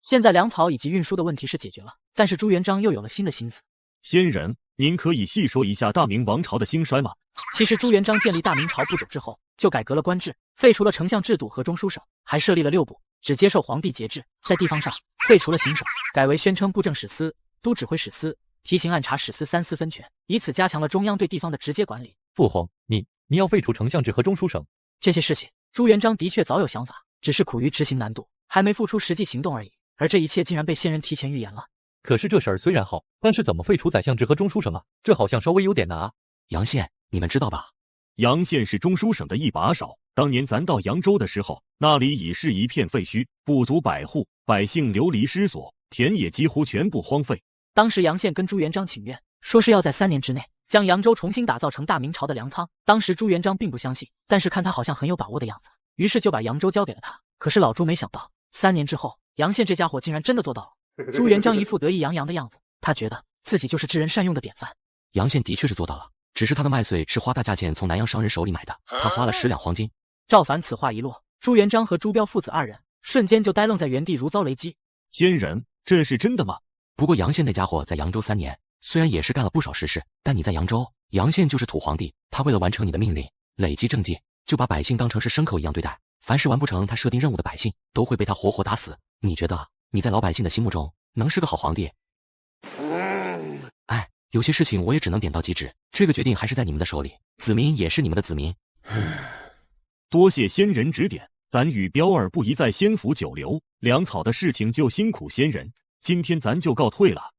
现在粮草以及运输的问题是解决了，但是朱元璋又有了新的心思。仙人，您可以细说一下大明王朝的兴衰吗？其实朱元璋建立大明朝不久之后，就改革了官制，废除了丞相制度和中书省，还设立了6部，只接受皇帝节制。在地方上，废除了行省，改为宣称布政使司、都指挥使司、提刑按察使司3司分权，以此加强了中央对地方的直接管理。父皇，你要废除丞相制和中书省，这些事情朱元璋的确早有想法，只是苦于执行难度，还没付出实际行动而已。而这一切竟然被仙人提前预言了。可是这事儿虽然好，但是怎么废除宰相制和中书省啊？这好像稍微有点难啊。阳县，你们知道吧？阳县是中书省的一把手。当年咱到扬州的时候，那里已是一片废墟，不足100户，百姓流离失所，田野几乎全部荒废。当时杨宪跟朱元璋请愿，说是要在3年之内将扬州重新打造成大明朝的粮仓。当时朱元璋并不相信，但是看他好像很有把握的样子，于是就把扬州交给了他。可是老朱没想到，3年之后，杨宪这家伙竟然真的做到了。朱元璋一副得意洋洋的样子，他觉得自己就是知人善用的典范。杨宪的确是做到了，只是他的麦穗是花大价钱从南洋商人手里买的，他花了10两黄金。赵凡此话一落，朱元璋和朱标父子2人瞬间就呆愣在原地，如遭雷击。仙人，这是真的吗？不过杨宪那家伙在扬州3年，虽然也是干了不少实事，但你在扬州，杨宪就是土皇帝，他为了完成你的命令，累积政绩，就把百姓当成是牲口一样对待，凡是完不成他设定任务的百姓，都会被他活活打死。你觉得你在老百姓的心目中能是个好皇帝？哎，有些事情我也只能点到即止，这个决定还是在你们的手里，子民也是你们的子民。多谢仙人指点，咱与彪儿不宜在仙府久留，粮草的事情就辛苦仙人，今天咱就告退了。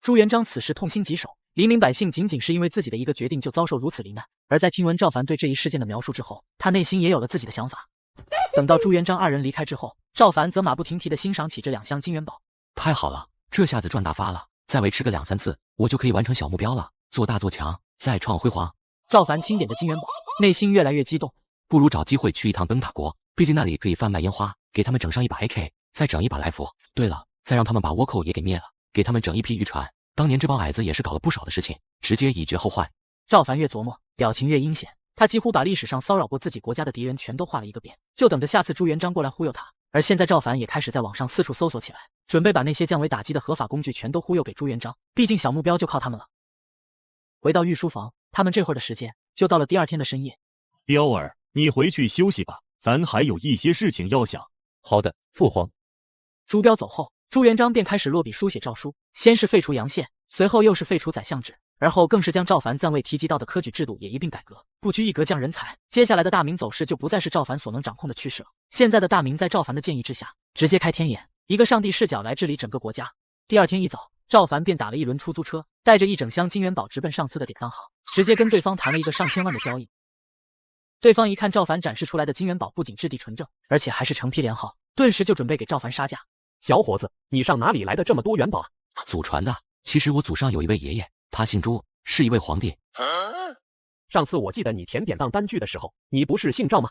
朱元璋此时痛心疾首，黎民百姓仅仅是因为自己的一个决定就遭受如此罹难。而在听闻赵凡对这一事件的描述之后，他内心也有了自己的想法。等到朱元璋2人离开之后，赵凡则马不停蹄地欣赏起这2箱金元宝。太好了，这下子赚大发了，再维持个2、3次，我就可以完成小目标了，做大做强，再创辉煌。赵凡清点着金元宝，内心越来越激动。不如找机会去一趟灯塔国，毕竟那里可以贩卖烟花，给他们整上一把 AK， 再整一把来福。对了，再让他们把倭寇也给灭了，给他们整一批渔船。当年这帮矮子也是搞了不少的事情，直接以绝后患。赵凡越琢磨，表情越阴险。他几乎把历史上骚扰过自己国家的敌人全都画了一个遍，就等着下次朱元璋过来忽悠他。而现在赵凡也开始在网上四处搜索起来，准备把那些降维打击的合法工具全都忽悠给朱元璋，毕竟小目标就靠他们了。回到御书房，他们这会儿的时间就到了第2天的深夜。彪儿，你回去休息吧，咱还有一些事情要想。好的，父皇。朱标走后，朱元璋便开始落笔书写诏书，先是废除阳县，随后又是废除宰相制，而后更是将赵凡暂未提及到的科举制度也一并改革，不拘一格降人才。接下来的大明走势就不再是赵凡所能掌控的趋势了。现在的大明在赵凡的建议之下，直接开天眼，一个上帝视角来治理整个国家。第2天一早，赵凡便打了一轮出租车，带着一整箱金元宝直奔上司的典当行，直接跟对方谈了一个上千万的交易。对方一看赵凡展示出来的金元宝不仅质地纯正，而且还是成批连号，顿时就准备给赵凡杀价。小伙子，你上哪里来的这么多元宝啊？祖传的。其实我祖上有一位爷爷，他姓朱，是一位皇帝。上次我记得你填典当单据的时候，你不是姓赵吗？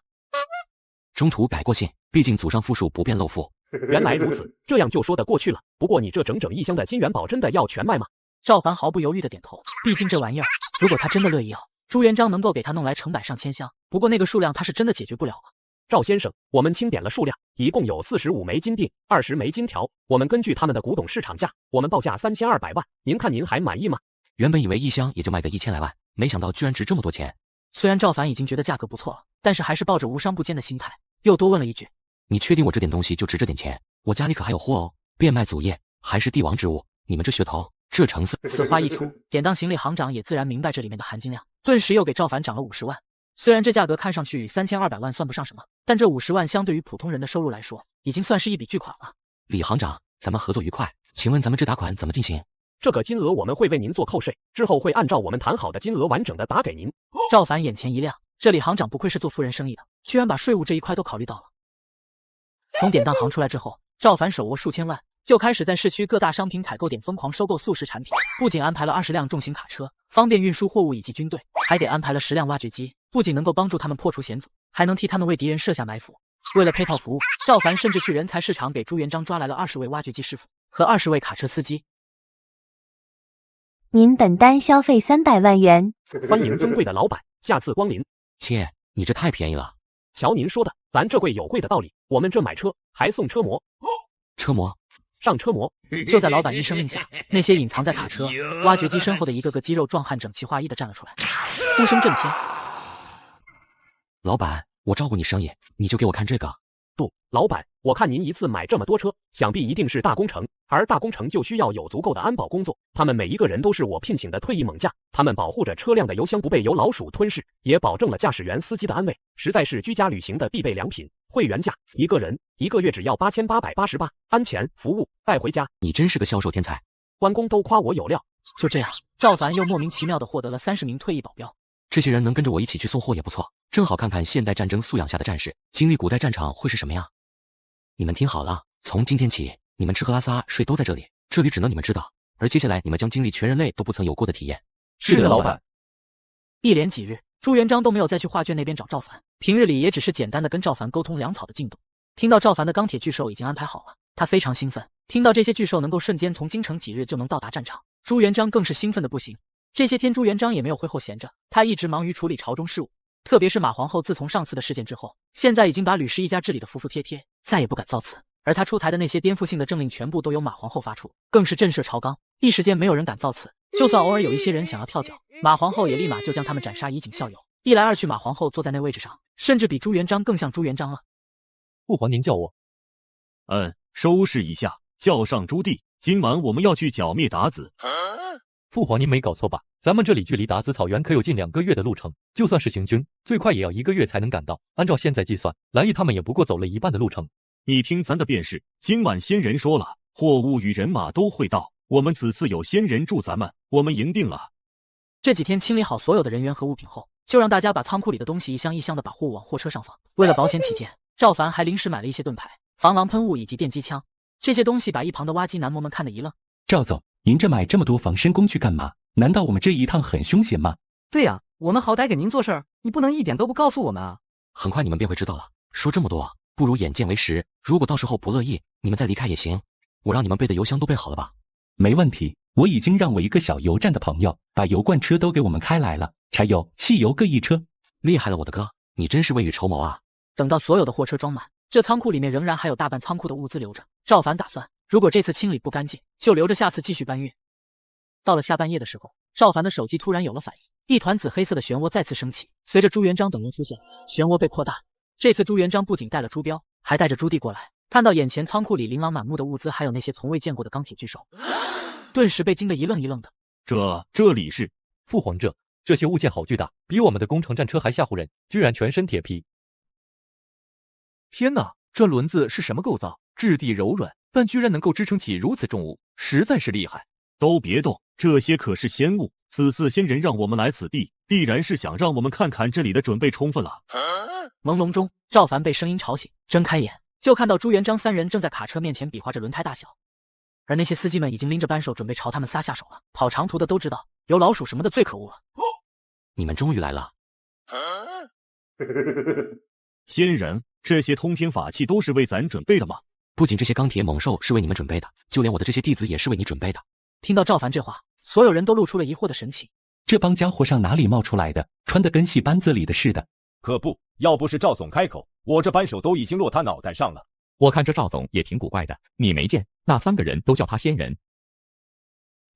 中途改过姓，毕竟祖上富庶不便露富。原来如此，这样就说得过去了。不过你这整整1箱的金元宝真的要全卖吗？赵凡毫不犹豫的点头，毕竟这玩意儿，如果他真的乐意要，朱元璋能够给他弄来成百上千箱，不过那个数量他是真的解决不了啊。赵先生，我们清点了数量，一共有45枚金锭，20枚金条。我们根据他们的古董市场价，我们报价3200万，您看您还满意吗？原本以为1箱也就卖个1000来万，没想到居然值这么多钱。虽然赵凡已经觉得价格不错了，但是还是抱着无商不奸的心态，又多问了一句：“你确定我这点东西就值这点钱？我家里可还有货哦，变卖祖业，还是帝王之物，你们这噱头，这成色。”此话一出，典当行李行长也自然明白这里面的含金量，顿时又给赵凡涨了50万。虽然这价格看上去3200万算不上什么，但这50万相对于普通人的收入来说，已经算是一笔巨款了。李行长，咱们合作愉快，请问咱们这打款怎么进行？这个金额我们会为您做扣税，之后会按照我们谈好的金额完整的打给您。赵凡眼前一亮，这李行长不愧是做富人生意的，居然把税务这一块都考虑到了。从典当行出来之后，赵凡手握数千万，就开始在市区各大商品采购点疯狂收购速食产品，不仅安排了20辆重型卡车，方便运输货物以及军队，还得安排了10辆挖掘机，不仅能够帮助他们破除险阻，还能替他们为敌人设下埋伏。为了配套服务，赵凡甚至去人才市场给朱元璋抓来了20位挖掘机师傅和20位卡车司机。您本单消费300万元，欢迎尊贵的老板下次光临。切，你这太便宜了。瞧您说的，咱这贵有贵的道理，我们这买车还送车模。车模？上车模！就在老板一声令下，那些隐藏在卡车、挖掘机身后的一个个肌肉壮汉整齐划一的站了出来，呼声震天。老板，我照顾你生意，你就给我看这个。不，老板，我看您一次买这么多车，想必一定是大工程，而大工程就需要有足够的安保工作。他们每一个人都是我聘请的退役猛将，他们保护着车辆的油箱不被有老鼠吞噬，也保证了驾驶员司机的安危，实在是居家旅行的必备良品。会员价，一个人1个月只要8888，安全服务带回家。你真是个销售天才，关公都夸我有料。就这样，赵凡又莫名其妙地获得了30名退役保镖。这些人能跟着我一起去送货也不错，正好看看现代战争素养下的战士经历古代战场会是什么样。你们听好了，从今天起，你们吃喝拉撒睡都在这里，这里只能你们知道，而接下来你们将经历全人类都不曾有过的体验。是的，老板。一连几日，朱元璋都没有再去画卷那边找赵凡，平日里也只是简单的跟赵凡沟通粮草的进度。听到赵凡的钢铁巨兽已经安排好了，他非常兴奋。听到这些巨兽能够瞬间从京城几日就能到达战场，朱元璋更是兴奋的不行。这些天朱元璋也没有会后闲着，他一直忙于处理朝中事务，特别是马皇后自从上次的事件之后，现在已经把吕氏一家治理的服服帖帖，再也不敢造次。而他出台的那些颠覆性的政令全部都由马皇后发出，更是震慑朝纲，一时间没有人敢造次。就算偶尔有一些人想要跳脚，马皇后也立马就将他们斩杀以儆效尤。一来二去，马皇后坐在那位置上，甚至比朱元璋更像朱元璋了。父皇您叫我。收拾一下，叫上朱棣，今晚我们要去剿灭鞑子。父皇您没搞错吧？咱们这里距离鞑子草原可有近2个月的路程，就算是行军，最快也要1个月才能赶到。按照现在计算，蓝毅他们也不过走了1半的路程。你听咱的便是，今晚仙人说了，货物与人马都会到，我们此次有仙人助咱们，我们赢定了。这几天清理好所有的人员和物品后，就让大家把仓库里的东西一箱一箱的把货物往货车上放。为了保险起见，赵凡还临时买了一些盾牌、防狼喷雾以及电击枪。这些东西把一旁的挖机男模们看得一愣。赵总，您这买这么多防身工具干嘛？难道我们这一趟很凶险吗？对呀，我们好歹给您做事儿，你不能一点都不告诉我们啊！很快你们便会知道了。说这么多，不如眼见为实。如果到时候不乐意，你们再离开也行。我让你们备的油箱都备好了吧？没问题，我已经让我一个小油站的朋友把油罐车都给我们开来了，柴油、汽油各1车。厉害了，我的哥，你真是未雨绸缪啊！等到所有的货车装满，这仓库里面仍然还有大半仓库的物资留着。赵凡打算，如果这次清理不干净，就留着下次继续搬运。到了下半夜的时候，赵凡的手机突然有了反应，一团紫黑色的漩涡再次升起。随着朱元璋等人出现，漩涡被扩大。这次朱元璋不仅带了朱标，还带着朱棣过来。看到眼前仓库里琳琅满目的物资，还有那些从未见过的钢铁巨兽，顿时被惊得一愣一愣的。这里是父皇，这些物件好巨大，比我们的工程战车还吓唬人，居然全身铁皮。天哪，这轮子是什么构造？质地柔软，但居然能够支撑起如此重物，实在是厉害。都别动，这些可是仙物。此次仙人让我们来此地，必然是想让我们看看这里的准备充分了。朦胧中，赵凡被声音吵醒，睁开眼就看到朱元璋3人正在卡车面前比划着轮胎大小。而那些司机们已经拎着扳手准备朝他们撒下手了。跑长途的都知道，有老鼠什么的最可恶了。你们终于来了。仙人，这些通天法器都是为咱准备的吗？不仅这些钢铁猛兽是为你们准备的，就连我的这些弟子也是为你准备的。听到赵凡这话，所有人都露出了疑惑的神情。这帮家伙上哪里冒出来的？穿得跟戏班子里的似的。可不，要不是赵总开口，我这扳手都已经落他脑袋上了。我看这赵总也挺古怪的，你没见那3个人都叫他仙人？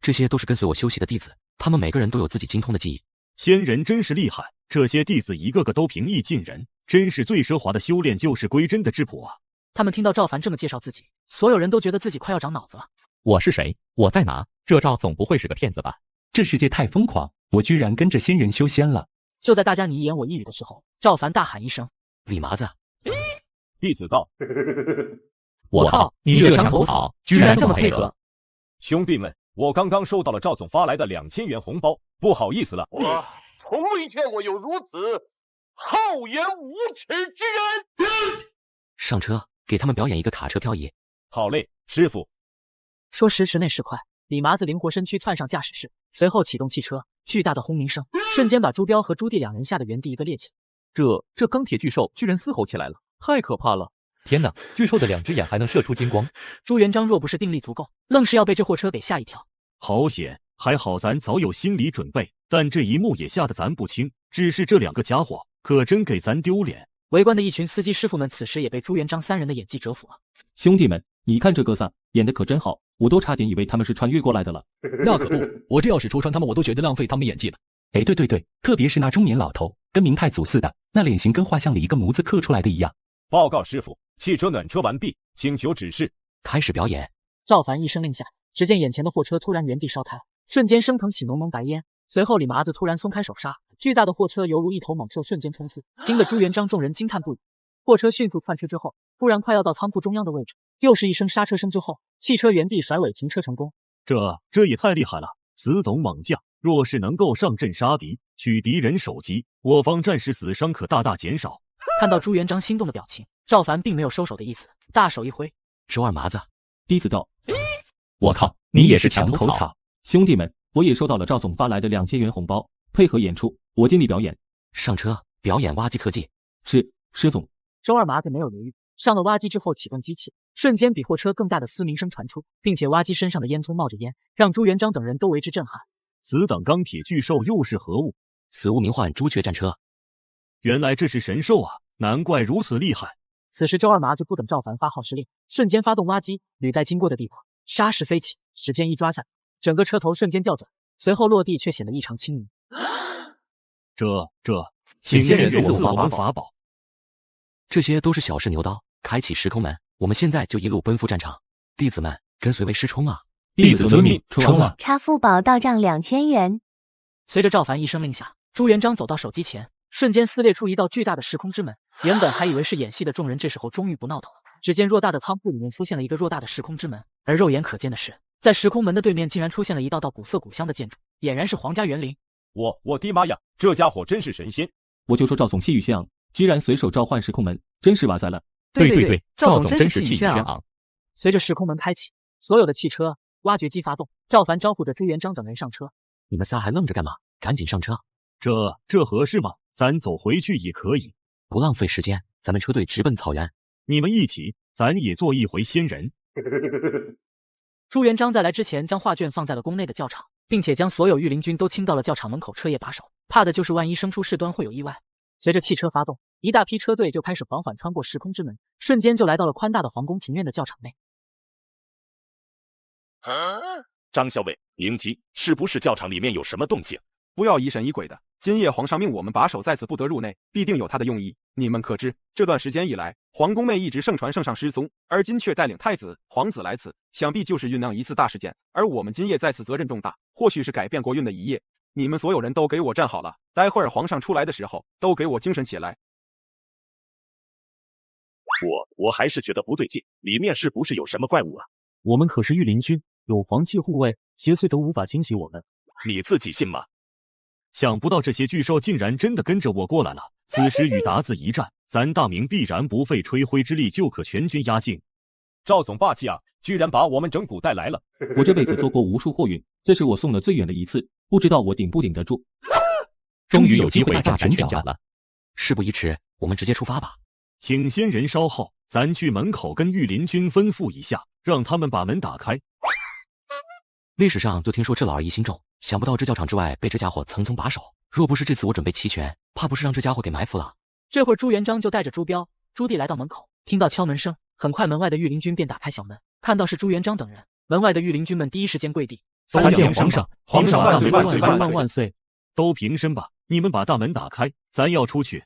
这些都是跟随我修习的弟子，他们每个人都有自己精通的技艺。仙人真是厉害，这些弟子一个个都平易近人，真是最奢华的修炼就是归真的质朴啊！他们听到赵凡这么介绍自己，所有人都觉得自己快要长脑子了。我是谁？我在哪？这赵总不会是个骗子吧？这世界太疯狂，我居然跟着仙人修仙了！就在大家你一言我一语的时候，赵凡大喊一声：“李麻子！”弟子到。我靠，你这墙头草居然这么配合！兄弟们，我刚刚收到了赵总发来的2000元红包，不好意思了。我从未见过有如此厚颜无耻之人。上车，给他们表演一个卡车漂移。好嘞，师傅。说时迟那时快，李麻子灵活身躯窜上驾驶室，随后启动汽车，巨大的轰鸣声瞬间把朱彪和朱棣2人吓得原地一个趔趄。这钢铁巨兽居然嘶吼起来了，太可怕了！天哪，巨兽的2只眼还能射出金光！朱元璋若不是定力足够，愣是要被这货车给吓一跳。好险，还好咱早有心理准备，但这一幕也吓得咱不轻。只是这2个家伙可真给咱丢脸。围观的一群司机师傅们此时也被朱元璋3人的演技折服了。兄弟们，你看这哥仨演的可真好，我都差点以为他们是穿越过来的了。那可不，我这要是戳穿他们，我都觉得浪费他们演技了。哎，对，特别是那中年老头，跟明太祖似的，那脸型跟画像里一个模子刻出来的一样。报告师傅，汽车暖车完毕，请求指示。开始表演。赵凡一声令下，只见眼前的货车突然原地烧胎，瞬间升腾起浓浓白烟。随后李麻子突然松开手刹，巨大的货车犹如一头猛兽瞬间冲出，惊得朱元璋众人惊叹不已。货车迅速窜车之后，突然快要到仓库中央的位置，又是一声刹车声之后，汽车原地甩尾停车成功。这也太厉害了！此等猛将，若是能够上阵杀敌，取敌人首级，我方战士死伤可大大减少。看到朱元璋心动的表情，赵凡并没有收手的意思，大手一挥：“周二麻子！”弟子到。我靠，你也是墙头草！兄弟们，我也收到了赵总发来的2000元红包，配合演出，我尽力表演。上车，表演挖机特技。是，师总。周二麻子没有犹豫，上了挖机之后启动机器，瞬间比货车更大的嘶鸣声传出，并且挖机身上的烟囱冒着烟，让朱元璋等人都为之震撼。此等钢铁巨兽又是何物？此物名唤朱雀战车。原来这是神兽啊，难怪如此厉害。此时周二麻就不等赵凡发号施令，瞬间发动挖机，履带经过的地方沙石飞起，石片一抓下，整个车头瞬间调转，随后落地却显得异常轻盈。请仙人赐我们法宝。这些都是小试牛刀，开启时空门，我们现在就一路奔赴战场。弟子们，跟随为师冲啊！弟子遵命，冲啊！插副宝到账2000元。随着赵凡一声令下，朱元璋走到手机前，瞬间撕裂出一道巨大的时空之门。原本还以为是演戏的众人，这时候终于不闹腾了。只见偌大的仓库里面出现了一个偌大的时空之门，而肉眼可见的是，在时空门的对面竟然出现了一道道古色古香的建筑，俨然是皇家园林。我的妈呀，这家伙真是神仙！我就说赵总气宇轩昂，居然随手召唤时空门，真是哇塞了！对，赵总真是气宇轩昂。随着时空门开启，所有的汽车、挖掘机发动，赵凡招呼着朱元璋等人上车。你们仨还愣着干嘛？赶紧上车！这合适吗？咱走回去也可以。不浪费时间，咱们车队直奔草原。你们一起，咱也做一回仙人。朱元璋在来之前将画卷放在了宫内的教场，并且将所有御林军都清到了教场门口车业把守，怕的就是万一生出事端会有意外。随着汽车发动，一大批车队就开始缓缓穿过时空之门，瞬间就来到了宽大的皇宫庭院的教场内。张校尉，迎击，是不是教场里面有什么动静？不要疑神疑鬼的，今夜皇上命我们把守在此，不得入内，必定有他的用意。你们可知，这段时间以来，皇宫内一直盛传圣上失踪，而今却带领太子、皇子来此，想必就是酝酿一次大事件。而我们今夜在此责任重大，或许是改变国运的一夜。你们所有人都给我站好了，待会儿皇上出来的时候，都给我精神起来。我还是觉得不对劲，里面是不是有什么怪物啊？我们可是御林军，有皇气护卫，邪祟都无法惊袭我们。你自己信吗？想不到这些巨兽竟然真的跟着我过来了。此时与鞑子一战，咱大明必然不费吹灰之力就可全军压境。赵总霸气啊，居然把我们整蛊带来了。我这辈子做过无数货运，这是我送的最远的一次，不知道我顶不顶得住。终于有机会大展拳脚了，事不宜迟，我们直接出发吧。请先人稍后，咱去门口跟御林军吩咐一下，让他们把门打开。历史上就听说这老二疑心重，想不到这教场之外被这家伙层层把守。若不是这次我准备齐全，怕不是让这家伙给埋伏了。这会儿朱元璋就带着朱标、朱棣来到门口，听到敲门声，很快门外的御林军便打开小门，看到是朱元璋等人，门外的御林军们第一时间跪地，参见皇上，皇上万岁万岁万岁万岁！都平身吧，你们把大门打开，咱要出去。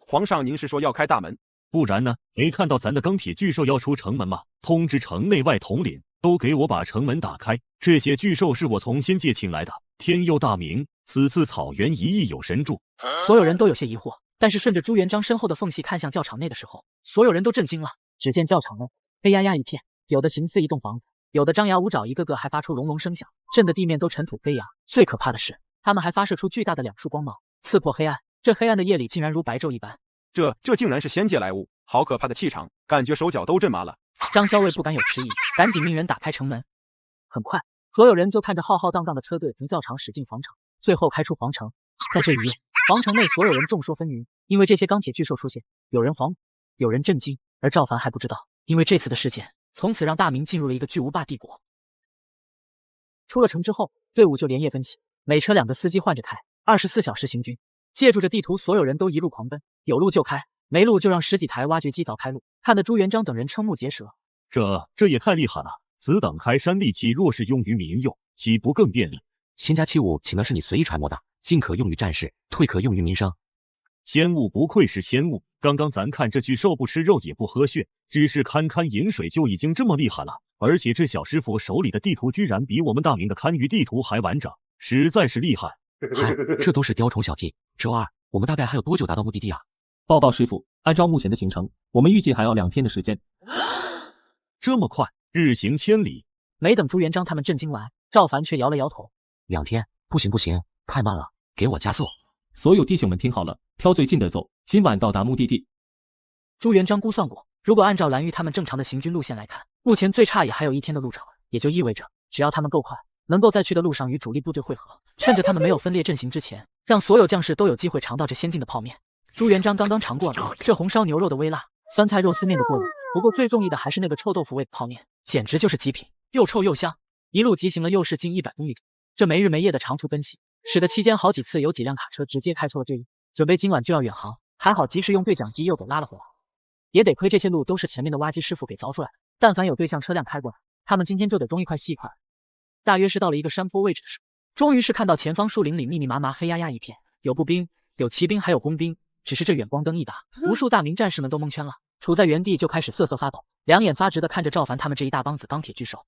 皇上，您是说要开大门？不然呢？没看到咱的钢铁巨兽要出城门吗？通知城内外统领，都给我把城门打开。这些巨兽是我从仙界请来的，天佑大明，此次草原一役有神助。所有人都有些疑惑，但是顺着朱元璋身后的缝隙看向教场内的时候，所有人都震惊了。只见教场内黑压压一片，有的形似一栋房子，有的张牙舞爪，一个个还发出隆隆声响，震得地面都尘土飞扬。最可怕的是，他们还发射出巨大的两束光芒，刺破黑暗。这黑暗的夜里竟然如白昼一般。这竟然是仙界来物，好可怕的气场，感觉手脚都震麻了。张校尉不敢有迟疑，赶紧命人打开城门。很快，所有人就看着浩浩荡荡的车队从教场驶进皇城，最后开出皇城。在这一夜，皇城内所有人众说纷纭，因为这些钢铁巨兽出现，有人惶恐，有人震惊，而赵凡还不知道，因为这次的事件从此让大明进入了一个巨无霸帝国。出了城之后，队伍就连夜分起，每车2个司机换着开，24小时行军。借助着地图，所有人都一路狂奔，有路就开，没路就让10几台挖掘机凿开路，看得朱元璋等人瞠目结舌。这也太厉害了！此等开山利器，若是用于民用，岂不更便利？仙家器物岂能是你随意揣摩的？进可用于战事，退可用于民生。仙物不愧是仙物，刚刚咱看这巨兽不吃肉也不喝血，只是堪饮水就已经这么厉害了。而且这小师傅手里的地图居然比我们大明的堪舆地图还完整，实在是厉害。嗨，这都是雕虫小技。周二，我们大概还有多久达到目的地啊？报告师傅，按照目前的行程，我们预计还要2天的时间。这么快，日行千里。没等朱元璋他们震惊完，赵凡却摇了摇头：2天，不行，太慢了，给我加速！所有弟兄们听好了，挑最近的走，今晚到达目的地。朱元璋估算过，如果按照蓝玉他们正常的行军路线来看，目前最差也还有1天的路程，也就意味着只要他们够快，能够在去的路上与主力部队会合，趁着他们没有分裂阵型之前，让所有将士都有机会尝到这先进的泡面。朱元璋刚刚尝过了这红烧牛肉的微辣，酸菜肉丝面的过瘾，不过最中意的还是那个臭豆腐味的泡面，简直就是极品，又臭又香。一路急行了又是近100公里，这没日没夜的长途奔袭，使得期间好几次有几辆卡车直接开出了队伍，准备今晚就要远航，还好及时用对讲机又给拉了回来。也得亏这些路都是前面的挖机师傅给凿出来的，但凡有对向车辆开过来，他们今天就得东一块西一块。大约是到了一个山坡位置的时候，终于是看到前方树林里密密麻麻黑压压一片，有步兵，有骑兵，还有工兵。只是这远光灯一打，无数大明战士们都蒙圈了，处在原地就开始瑟瑟发抖，两眼发直的看着赵凡他们这一大帮子钢铁巨兽。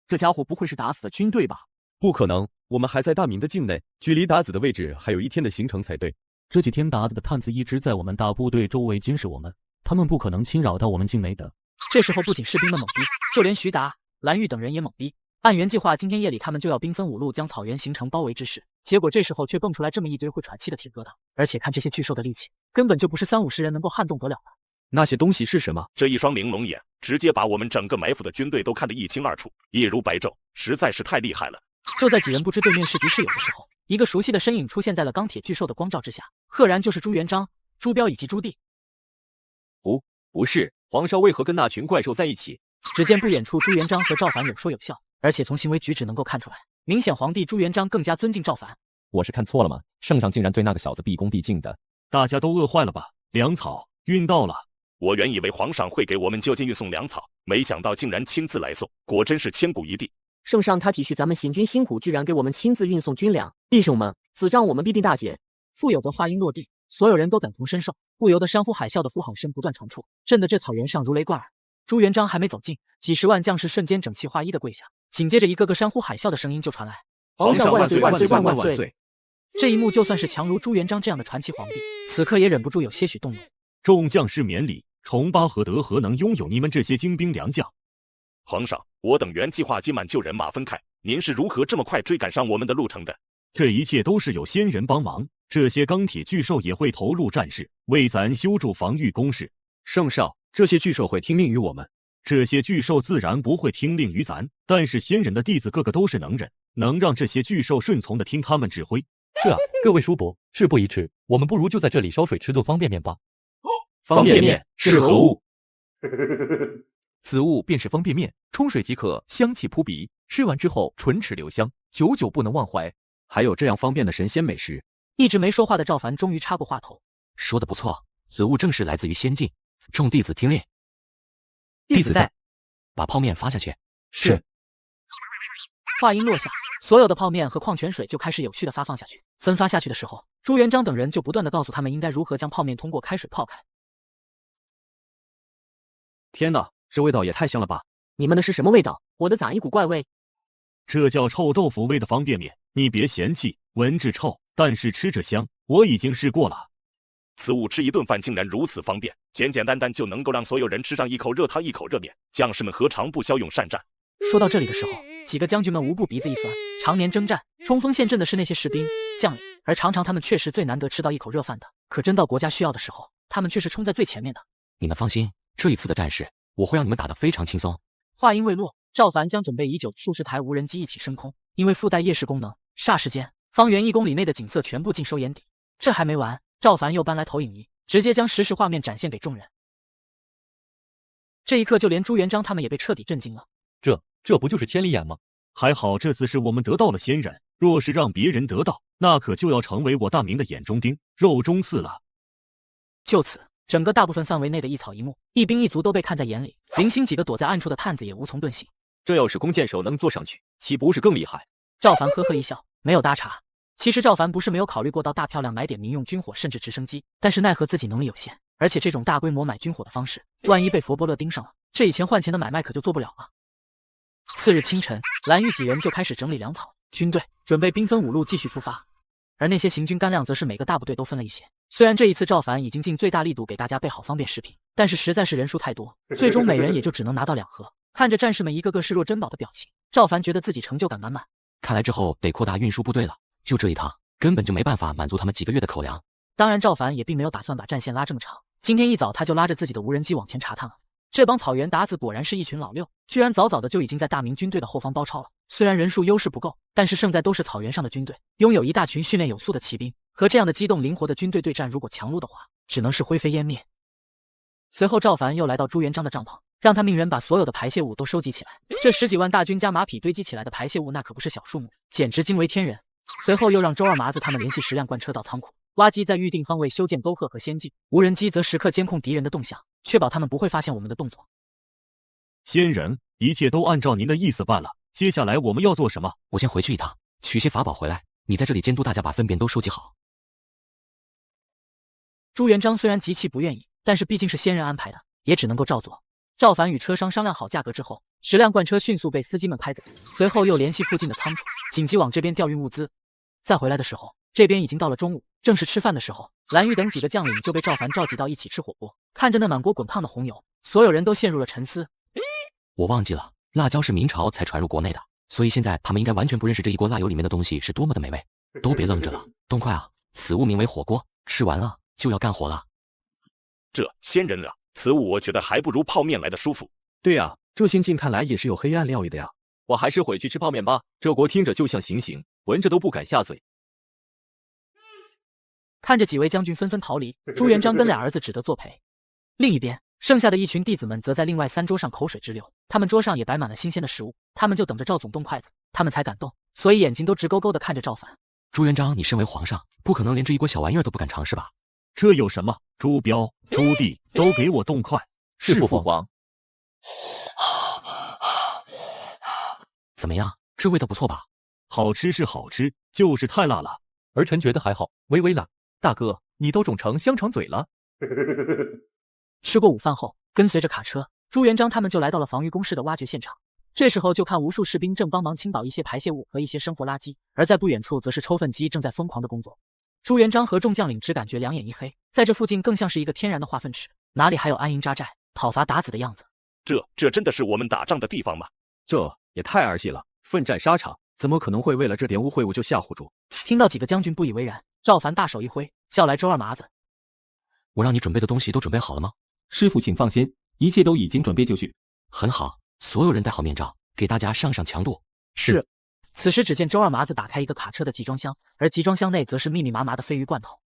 这家伙不会是打死的军队吧？不可能，我们还在大明的境内，距离达子的位置还有1天的行程才对。这几天达子的探子一直在我们大部队周围监视我们，他们不可能侵扰到我们境内的。这时候不仅士兵们懵逼，就连徐达、蓝玉等人也懵逼。按原计划，今天夜里他们就要兵分5路将草原形成包围之势，结果这时候却蹦出来这么一堆会喘气的铁疙瘩，而且看这些巨兽的力气，根本就不是30-50人能够撼动得了的。那些东西是什么？这一双玲珑眼，直接把我们整个埋伏的军队都看得一清二楚，夜如白昼，实在是太厉害了。就在几人不知对面是敌是友的时候，一个熟悉的身影出现在了钢铁巨兽的光照之下，赫然就是朱元璋、朱标以及朱棣。不是，皇上为何跟那群怪兽在一起？只见不远处朱元璋和赵凡有说有笑，而且从行为举止能够看出来，明显皇帝朱元璋更加尊敬赵凡。我是看错了吗？圣上竟然对那个小子毕恭毕敬的。大家都饿坏了吧？粮草运到了。我原以为皇上会给我们就近运送粮草，没想到竟然亲自来送，果真是千古一帝。圣上他体恤咱们行军辛苦，居然给我们亲自运送军粮，弟兄们，此仗我们必定大捷。富有的话音落地，所有人都感同身受，不由得山呼海啸的呼喊声不断传出，震得这草原上如雷贯耳。朱元璋还没走近，几十万将士瞬间整齐划一的跪下，紧接着一个个山呼海啸的声音就传来：皇上万岁万岁万岁！这一幕就算是强如朱元璋这样的传奇皇帝，此刻也忍不住有些许动容。众将士免礼，崇巴何德何能拥有你们这些精兵良将？皇上，我等原计划今晚就人马分开，您是如何这么快追赶上我们的路程的？这一切都是有先人帮忙，这些钢铁巨兽也会投入战事，为咱修筑防御工事。圣上，这些巨兽会听命于我们。这些巨兽自然不会听令于咱，但是仙人的弟子个个都是能人，能让这些巨兽顺从的听他们指挥。是啊，各位叔伯，事不宜迟，我们不如就在这里烧水吃顿方便面吧。方便面是何物？此物便是方便面，冲水即可，香气扑鼻，吃完之后唇齿留香，久久不能忘怀。还有这样方便的神仙美食。一直没说话的赵凡终于插过话头，说的不错，此物正是来自于仙境，众弟子听令。弟子在。把泡面发下去。是。话音落下，所有的泡面和矿泉水就开始有序的发放下去。分发下去的时候，朱元璋等人就不断的告诉他们应该如何将泡面通过开水泡开。天哪，这味道也太香了吧！你们的是什么味道？我的咋一股怪味？这叫臭豆腐味的方便面，你别嫌弃，闻着臭，但是吃着香，我已经试过了。此物吃一顿饭竟然如此方便，简简单单就能够让所有人吃上一口热汤一口热面，将士们何尝不骁勇善战？说到这里的时候，几个将军们无不鼻子一酸。常年征战、冲锋陷阵的是那些士兵、将领，而常常他们确实最难得吃到一口热饭的。可真到国家需要的时候，他们却是冲在最前面的。你们放心，这一次的战事，我会让你们打得非常轻松。话音未落，赵凡将准备已久的数十台无人机一起升空，因为附带夜视功能，霎时间，方圆1公里内的景色全部尽收眼底。这还没完，赵凡又搬来投影仪，直接将实时画面展现给众人。这一刻，就连朱元璋他们也被彻底震惊了。这不就是千里眼吗？还好这次是我们得到了仙人，若是让别人得到，那可就要成为我大明的眼中钉、肉中刺了。就此，整个大部分范围内的一草一木、一兵一卒都被看在眼里，零星几个躲在暗处的探子也无从遁形。这要是弓箭手能坐上去，岂不是更厉害？赵凡呵呵一笑，没有搭茬。其实赵凡不是没有考虑过到大漂亮买点民用军火甚至直升机，但是奈何自己能力有限，而且这种大规模买军火的方式，万一被佛伯乐盯上了，这以前换钱的买卖可就做不了了。次日清晨，蓝玉几人就开始整理粮草，军队准备兵分5路继续出发。而那些行军干粮则是每个大部队都分了一些。虽然这一次赵凡已经尽最大力度给大家备好方便食品，但是实在是人数太多，最终每人也就只能拿到2盒。看着战士们一个个视若珍宝的表情，赵凡觉得自己成就感满满。看来之后得扩大运输部队了，就这一趟根本就没办法满足他们几个月的口粮。当然赵凡也并没有打算把战线拉这么长，今天一早他就拉着自己的无人机往前查探了。这帮草原鞑子果然是一群老六，居然早早的就已经在大明军队的后方包抄了。虽然人数优势不够，但是胜在都是草原上的军队，拥有一大群训练有素的骑兵，和这样的机动灵活的军队对战，如果强撸的话，只能是灰飞烟灭。随后赵凡又来到朱元璋的帐篷，让他命人把所有的排泄物都收集起来。这10几万大军加马匹堆积起来的排泄物，那可不是小数目，简直惊为天人。随后又让周二麻子他们联系10辆罐车到仓库，挖机在预定方位修建沟壑和仙境，无人机则时刻监控敌人的动向，确保他们不会发现我们的动作。仙人，一切都按照您的意思办了，接下来我们要做什么？我先回去一趟，取些法宝回来，你在这里监督大家把粪便都收集好。朱元璋虽然极其不愿意，但是毕竟是仙人安排的，也只能够照做。赵凡与车商商量好价格之后，10辆罐车迅速被司机们拍走，随后又联系附近的仓储，紧急往这边调运物资。再回来的时候，这边已经到了中午，正是吃饭的时候。蓝玉等几个将领就被赵凡召集到一起吃火锅，看着那满锅滚烫的红油，所有人都陷入了沉思。我忘记了，辣椒是明朝才传入国内的，所以现在他们应该完全不认识这一锅辣油里面的东西是多么的美味。都别愣着了，动快啊！此物名为火锅，吃完了就要干活了。这仙人啊，此物我觉得还不如泡面来的舒服。对呀，这仙境看来也是有黑暗料理的呀。我还是回去吃泡面吧，这锅听着就像行刑，闻着都不敢下嘴。看着几位将军纷纷逃离，朱元璋跟俩儿子只得作陪。另一边，剩下的一群弟子们则在另外3桌上口水直流，他们桌上也摆满了新鲜的食物，他们就等着赵总动筷子，他们才敢动，所以眼睛都直勾勾的看着赵凡。朱元璋，你身为皇上，不可能连这一锅小玩意儿都不敢尝试吧？这有什么？朱标、朱棣都给我动筷！是父皇。怎么样？这味道不错吧？好吃是好吃，就是太辣了。儿臣觉得还好，微微辣。大哥，你都肿成香肠嘴了。吃过午饭后，跟随着卡车，朱元璋他们就来到了防御工事的挖掘现场。这时候就看无数士兵正帮忙清倒一些排泄物和一些生活垃圾，而在不远处则是抽粪机正在疯狂的工作。朱元璋和众将领只感觉两眼一黑，在这附近更像是一个天然的化粪池，哪里还有安营扎寨、讨伐鞑子的样子？这真的是我们打仗的地方吗？这也太儿戏了！奋战沙场，怎么可能会为了这点污秽物就吓唬住？听到几个将军不以为然，赵凡大手一挥，叫来周二麻子。我让你准备的东西都准备好了吗？师傅请放心，一切都已经准备就绪。很好，所有人戴好面罩，给大家上上强度。是。此时只见周二麻子打开一个卡车的集装箱，而集装箱内则是密密麻麻的鲱鱼罐头。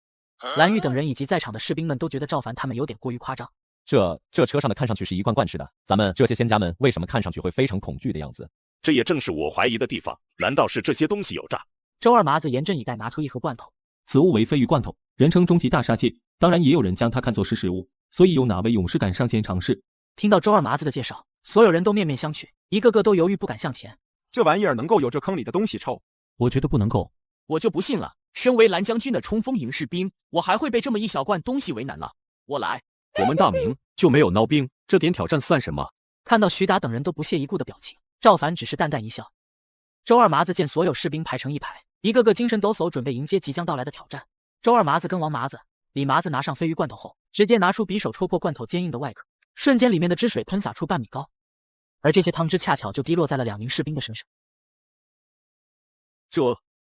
蓝玉等人以及在场的士兵们都觉得赵凡他们有点过于夸张。这车上的看上去是一罐罐式的，咱们这些仙家们为什么看上去会非常恐惧的样子？这也正是我怀疑的地方，难道是这些东西有诈？周二麻子严阵以待，拿出一盒罐头。此物为鲱鱼罐头，人称终极大杀器，当然也有人将它看作是食物，所以有哪位勇士敢上前尝试？听到周二麻子的介绍，所有人都面面相觑，一个个都犹豫不敢向前。这玩意儿能够有这坑里的东西臭？我觉得不能够。我就不信了，身为蓝将军的冲锋营士兵，我还会被这么一小罐东西为难了。我来。我们大明就没有孬兵，这点挑战算什么？看到徐达等人都不屑一顾的表情，赵凡只是淡淡一笑。周二麻子见所有士兵排成一排，一个个精神抖擞，准备迎接即将到来的挑战。周二麻子跟王麻子、李麻子拿上鲱鱼罐头后，直接拿出匕首戳破罐头坚硬的外壳，瞬间里面的汁水喷洒出半米高，而这些汤汁恰巧就滴落在了2名士兵的身上。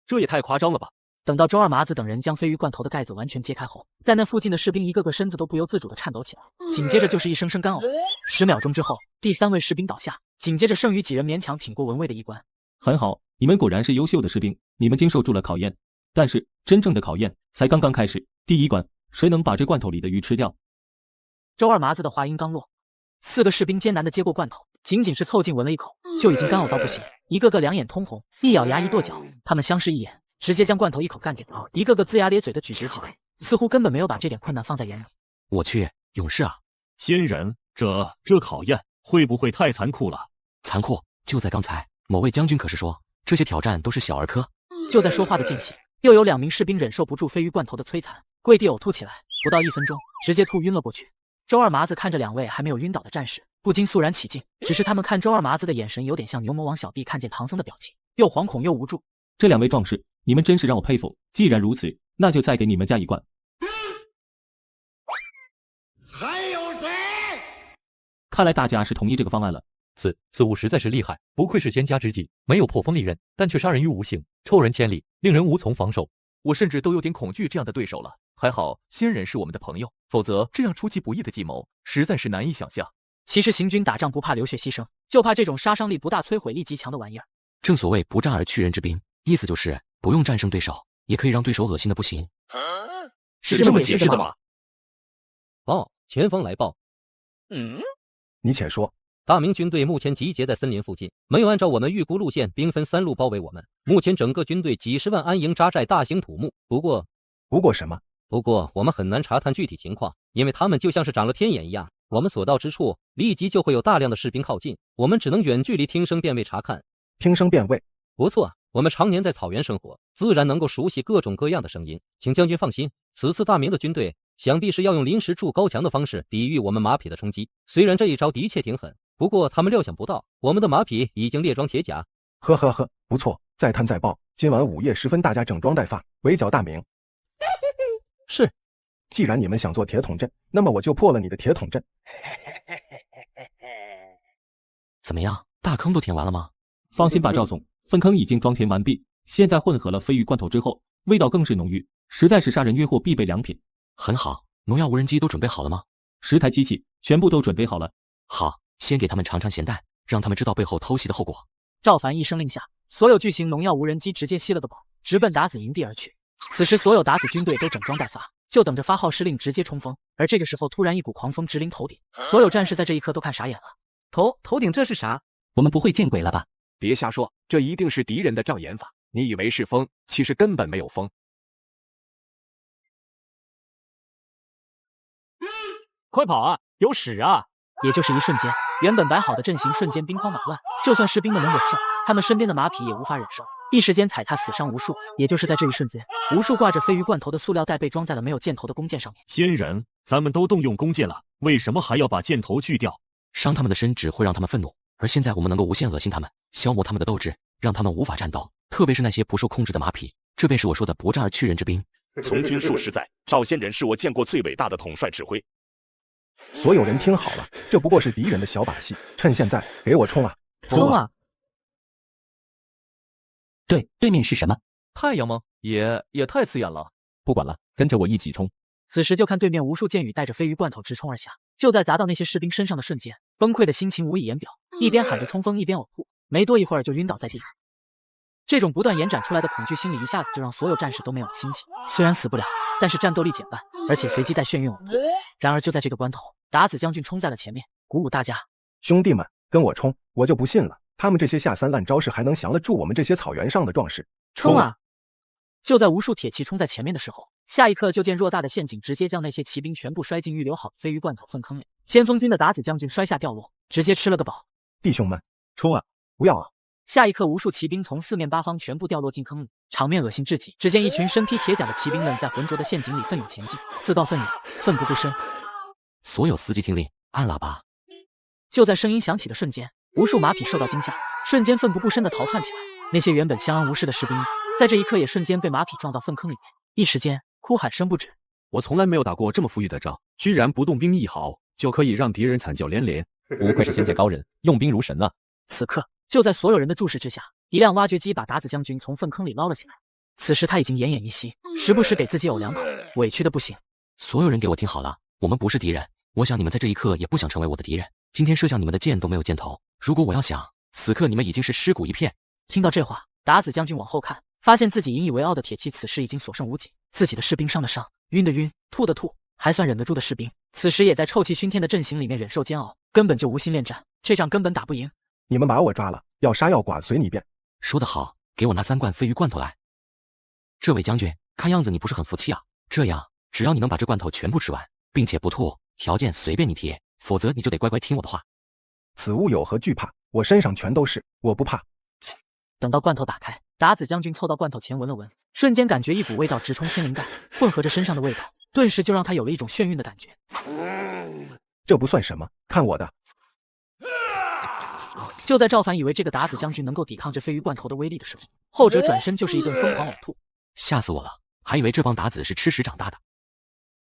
这也太夸张了吧！等到周二麻子等人将鲱鱼罐头的盖子完全揭开后，在那附近的士兵一个个身子都不由自主地颤抖起来，紧接着就是一声声干呕。10秒钟之后，第3位士兵倒下，紧接着剩余几人勉强挺过文卫的一关。很好，你们果然是优秀的士兵，你们经受住了考验。但是真正的考验才刚刚开始。第1关，谁能把这罐头里的鱼吃掉？周二麻子的话音刚落，4个士兵艰难地接过罐头，仅仅是凑近闻了一口，就已经干呕到不行，一个个两眼通红，一咬牙一跺脚，他们相视一眼，直接将罐头一口干掉，一个个龇牙咧嘴的咀嚼起来，似乎根本没有把这点困难放在眼里。我去，勇士啊！仙人，这考验会不会太残酷了？残酷！就在刚才，某位将军可是说这些挑战都是小儿科。就在说话的间隙，又有2名士兵忍受不住鲱鱼罐头的摧残，跪地呕吐起来，不到1分钟，直接吐晕了过去。周二麻子看着2位还没有晕倒的战士，不禁肃然起敬。只是他们看周二麻子的眼神有点像牛魔王小弟看见唐僧的表情，又惶恐又无助。这2位壮士，你们真是让我佩服。既然如此，那就再给你们加一罐。还有谁？看来大家是同意这个方案了。此物实在是厉害，不愧是仙家之技，没有破风利刃，但却杀人于无形，臭人千里，令人无从防守。我甚至都有点恐惧这样的对手了。还好仙人是我们的朋友，否则这样出其不意的计谋实在是难以想象。其实行军打仗不怕流血牺牲，就怕这种杀伤力不大、摧毁力极强的玩意儿。正所谓不战而屈人之兵，意思就是不用战胜对手，也可以让对手恶心的不行。是这么解释的吗？报，前方来报。你且说。大明军队目前集结在森林附近，没有按照我们预估路线，兵分3路包围我们。目前整个军队几10万安营扎寨，大兴土木。不过什么？不过我们很难查探具体情况，因为他们就像是长了天眼一样，我们所到之处，立即就会有大量的士兵靠近，我们只能远距离听声辨位查看。听声辨位？不错，我们常年在草原生活，自然能够熟悉各种各样的声音。请将军放心，此次大明的军队想必是要用临时筑高墙的方式抵御我们马匹的冲击。虽然这一招的确挺狠，不过他们料想不到，我们的马匹已经列装铁甲。呵，不错，再探再报。今晚午夜时分，大家整装待发，围剿大明。是。既然你们想做铁桶阵，那么我就破了你的铁桶阵。怎么样，大坑都填完了吗？放心吧，赵总，粪坑已经装填完毕，现在混合了鲱鱼罐头之后，味道更是浓郁，实在是杀人越货必备良品。很好，农药无人机都准备好了吗？10台机器全部都准备好了。好，先给他们尝尝咸淡，让他们知道背后偷袭的后果。赵凡一声令下，所有巨型农药无人机直接熄了个宝，直奔达子营地而去。此时所有达子军队都整装待发，就等着发号施令直接冲锋。而这个时候突然一股狂风直临头顶，所有战士在这一刻都看傻眼了。头顶这是啥？我们不会见鬼了吧？别瞎说，这一定是敌人的障眼法。你以为是风，其实根本没有风。快跑啊！有屎啊！也就是一瞬间，原本摆好的阵型瞬间兵荒马乱，就算士兵们能忍受，他们身边的马匹也无法忍受，一时间踩踏死伤无数。也就是在这一瞬间，无数挂着鲱鱼罐头的塑料袋被装在了没有箭头的弓箭上面。仙人，咱们都动用弓箭了，为什么还要把箭头锯掉？伤他们的身只会让他们愤怒，而现在我们能够无限恶心他们，消磨他们的斗志，让他们无法战斗，特别是那些不受控制的马匹，这便是我说的不战而屈人之兵。从军数十载，赵仙人是我见过最伟大的统帅指挥。所有人听好了，这不过是敌人的小把戏，趁现在给我冲啊！冲啊！对面是什么？太阳吗？也太刺眼了。不管了，跟着我一起冲！此时就看对面无数箭雨带着飞鱼罐头直冲而下，就在砸到那些士兵身上的瞬间，崩溃的心情无以言表，一边喊着冲锋，一边呕吐，没多一会儿就晕倒在地。这种不断延展出来的恐惧心理一下子就让所有战士都没有了心情，虽然死不了，但是战斗力减半，而且随即带眩晕呕吐。然而就在这个关头，达子将军冲在了前面，鼓舞大家：兄弟们，跟我冲！我就不信了，他们这些下三滥招式还能降得住我们这些草原上的壮士！冲啊！就在无数铁骑冲在前面的时候，下一刻就见偌大的陷阱直接将那些骑兵全部摔进预留好的飞鱼罐头粪坑里。先锋军的达子将军摔下掉落，直接吃了个饱。弟兄们，冲啊！不要啊！下一刻，无数骑兵从四面八方全部掉落进坑里，场面恶心至极。只见一群身披铁甲的骑兵们在浑浊的陷阱里奋勇前进，自告奋勇，奋不顾身。所有司机听令，按喇叭！就在声音响起的瞬间，无数马匹受到惊吓，瞬间奋不顾身地逃窜起来。那些原本相安无事的士兵，在这一刻也瞬间被马匹撞到粪坑里面，一时间哭喊声不止。我从来没有打过这么富裕的仗，居然不动兵一毫就可以让敌人惨叫连连，不愧是仙界高人，用兵如神啊！此刻，就在所有人的注视之下，一辆挖掘机把达子将军从粪坑里捞了起来。此时他已经奄奄一息，时不时给自己呕两口，委屈的不行。所有人给我听好了，我们不是敌人，我想你们在这一刻也不想成为我的敌人。今天射向你们的箭都没有箭头，如果我要想，此刻你们已经是尸骨一片。听到这话，达子将军往后看，发现自己引以为傲的铁骑此时已经所剩无几，自己的士兵伤的伤，晕的晕，吐的吐，还算忍得住的士兵，此时也在臭气熏天的阵型里面忍受煎熬，根本就无心恋战，这仗根本打不赢。你们把我抓了，要杀要剐随你便。说得好，给我拿3罐飞鱼罐头来。这位将军，看样子你不是很服气啊。这样，只要你能把这罐头全部吃完，并且不吐，条件随便你提，否则你就得乖乖听我的话。此物有何惧怕？我身上全都是，我不怕。等到罐头打开，达子将军凑到罐头前闻了闻，瞬间感觉一股味道直冲天灵盖，混合着身上的味道，顿时就让他有了一种眩晕的感觉。这不算什么，看我的！就在赵凡以为这个达子将军能够抵抗这飞鱼罐头的威力的时候，后者转身就是一顿疯狂呕吐。吓死我了，还以为这帮达子是吃屎长大的。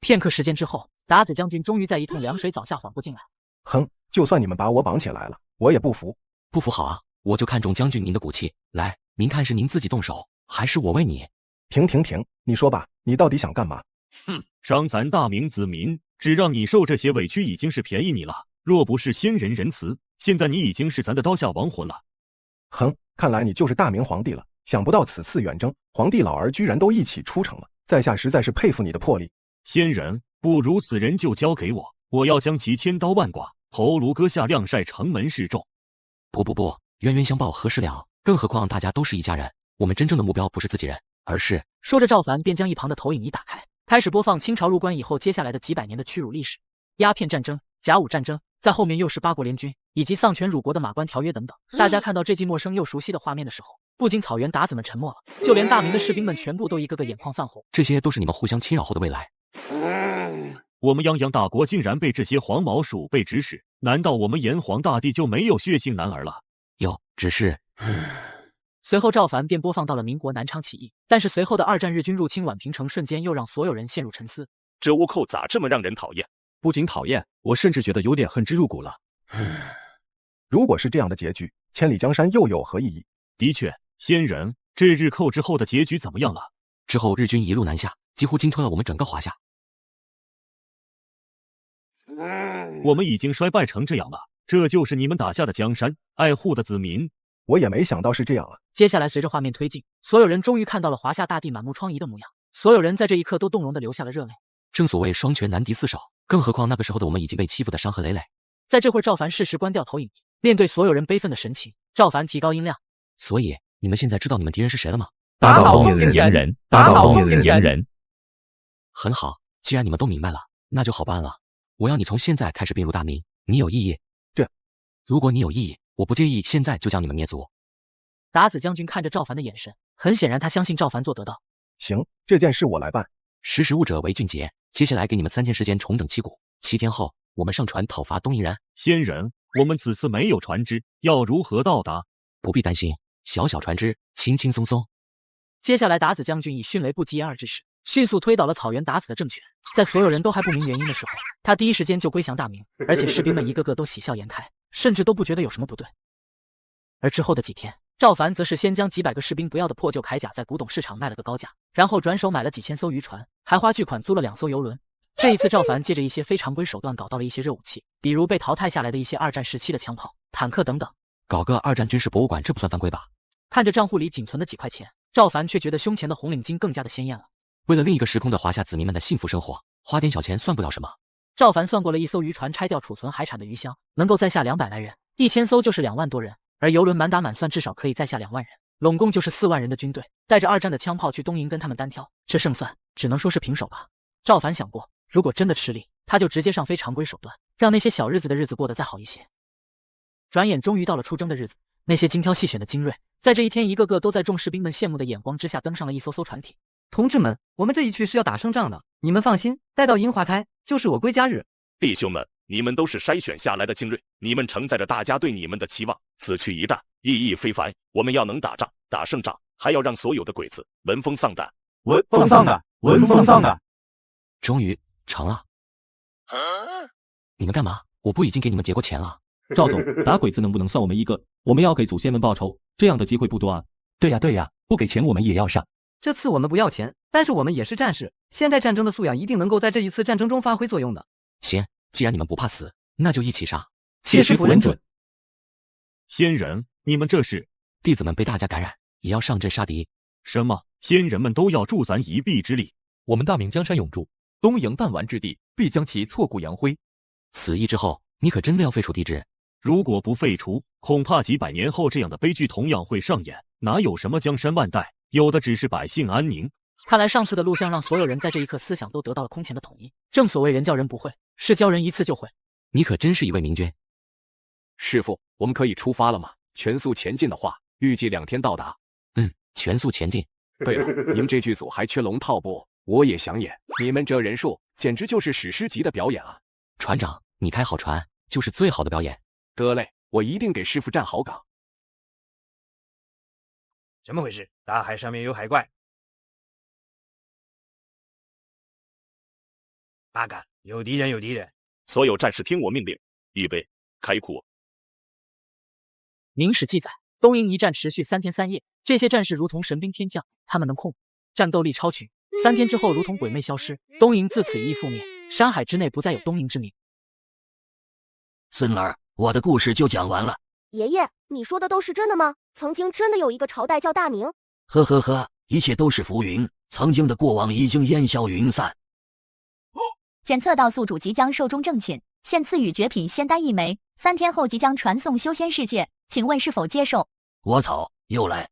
片刻时间之后，达子将军终于在一通凉水澡下缓过劲来。哼，就算你们把我绑起来了，我也不服。不服好啊，我就看中将军您的骨气。来，您看是您自己动手，还是我为你？停，你说吧，你到底想干嘛？哼，伤咱大明子民，只让你受这些委屈已经是便宜你了。若不是先人仁慈，现在你已经是咱的刀下亡魂了。哼，看来你就是大明皇帝了。想不到此次远征，皇帝老儿居然都一起出城了，在下实在是佩服你的魄力。仙人，不如此人就交给我，我要将其千刀万剐，头颅割下，晾晒城门示众。不，冤冤相报何时了？更何况大家都是一家人，我们真正的目标不是自己人，而是……说着，赵凡便将一旁的投影仪打开，开始播放清朝入关以后接下来的几百年的屈辱历史，鸦片战争、甲午战争，在后面又是八国联军以及丧权辱国的马关条约等等。大家看到这既陌生又熟悉的画面的时候，不仅草原达子们沉默了，就连大明的士兵们全部都一个个眼眶泛红。这些都是你们互相侵扰后的未来。我们泱泱大国竟然被这些黄毛鼠辈指使，难道我们炎黄大地就没有血性男儿了？有，只是……随后赵凡便播放到了民国南昌起义，但是随后的二战日军入侵宛平城瞬间又让所有人陷入沉思。这倭寇咋这么让人讨厌？不仅讨厌，我甚至觉得有点恨之入骨了。如果是这样的结局，千里江山又有何意义？的确，仙人，这日寇之后的结局怎么样了？之后日军一路南下，几乎鲸吞了我们整个华夏。我们已经衰败成这样了，这就是你们打下的江山，爱护的子民。我也没想到是这样啊！接下来随着画面推进，所有人终于看到了华夏大地满目疮痍的模样，所有人在这一刻都动容地流下了热泪。正所谓双拳难敌四手，更何况那个时候的我们已经被欺负得伤痕累累。在这会儿，赵凡适时关掉投影仪，面对所有人悲愤的神情，赵凡提高音量：所以你们现在知道你们敌人是谁了吗？打倒东瀛人，打倒东瀛人。很好，既然你们都明白了，那就好办了。我要你从现在开始并入大明，你有异议？如果你有异议，我不介意现在就将你们灭族。达子将军看着赵凡的眼神，很显然他相信赵凡做得到。行，这件事我来办。识时务者为俊杰，接下来给你们3天时间重整旗鼓，7天后我们上船讨伐东瀛人。仙人，我们此次没有船只，要如何到达？不必担心，小小船只，轻轻松松。接下来，达子将军以迅雷不及掩耳之势，迅速推倒了草原达子的政权。在所有人都还不明原因的时候，他第一时间就归降大明，而且士兵们一个个都喜笑颜开，甚至都不觉得有什么不对。而之后的几天，赵凡则是先将几百个士兵不要的破旧铠甲在古董市场卖了个高价，然后转手买了几千艘渔船，还花巨款租了2艘游轮，这一次，赵凡借着一些非常规手段搞到了一些热武器，比如被淘汰下来的一些二战时期的枪炮、坦克等等。搞个二战军事博物馆，这不算犯规吧？看着账户里仅存的几块钱，赵凡却觉得胸前的红领巾更加的鲜艳了。为了另一个时空的华夏子民们的幸福生活，花点小钱算不了什么。赵凡算过了一艘渔船拆掉储存海产的鱼箱，能够载下200来人，1000艘就是2万多人，而游轮满打满算至少可以载下2万人，拢共就是4万人的军队，带着二战的枪炮去东营跟他们单挑，这胜算只能说是平手吧。赵凡想过，如果真的吃力，他就直接上非常规手段，让那些小日子的日子过得再好一些。转眼终于到了出征的日子，那些精挑细选的精锐，在这一天一个个都在众士兵们羡慕的眼光之下登上了一艘艘船体。同志们，我们这一去是要打胜仗的，你们放心，待到樱花开，就是我归家日。弟兄们，你们都是筛选下来的精锐，你们承载着大家对你们的期望，此去一战，意义非凡。我们要能打仗，打胜仗，还要让所有的鬼子闻风丧胆。闻风丧胆，闻风丧胆。终于成了。你们干嘛？我不已经给你们结过钱了？赵总，打鬼子能不能算我们一个？我们要给祖先们报仇，这样的机会不多啊。对呀对呀，不给钱我们也要上。这次我们不要钱，但是我们也是战士，现代战争的素养一定能够在这一次战争中发挥作用的。行，既然你们不怕死，那就一起杀。谢师傅恩准。仙人，你们这是？弟子们被大家感染，也要上阵杀敌。什么？仙人们都要助咱一臂之力？我们大明江山永驻，东营弹丸之地，必将其挫骨扬灰。此役之后，你可真的要废除帝制？如果不废除，恐怕几百年后这样的悲剧同样会上演。哪有什么江山万代，有的只是百姓安宁。看来上次的录像让所有人在这一刻思想都得到了空前的统一。正所谓人教人不会，是教人一次就会。你可真是一位明君。师傅，我们可以出发了吗？全速前进的话，预计2天到达。全速前进。对了，您这剧组还缺龙套不？我也想演。你们这人数，简直就是史诗级的表演啊！船长，你开好船就是最好的表演。得嘞，我一定给师傅站好岗。怎么回事？大海上面有海怪。八嘎，有敌人，有敌人！所有战士听我命令，预备，开火！明史记载，东营一战持续3天3夜，这些战士如同神兵天将，他们能控战斗力超群。3天之后，如同鬼魅消失，东营自此一一覆灭，山海之内不再有东营之名。孙儿，我的故事就讲完了。爷爷，你说的都是真的吗？曾经真的有一个朝代叫大明？呵呵呵，一切都是浮云，曾经的过往已经烟消云散。检测到宿主即将寿终正寝，现赐予绝品仙丹1枚，3天后即将传送修仙世界，请问是否接受？我操，又来！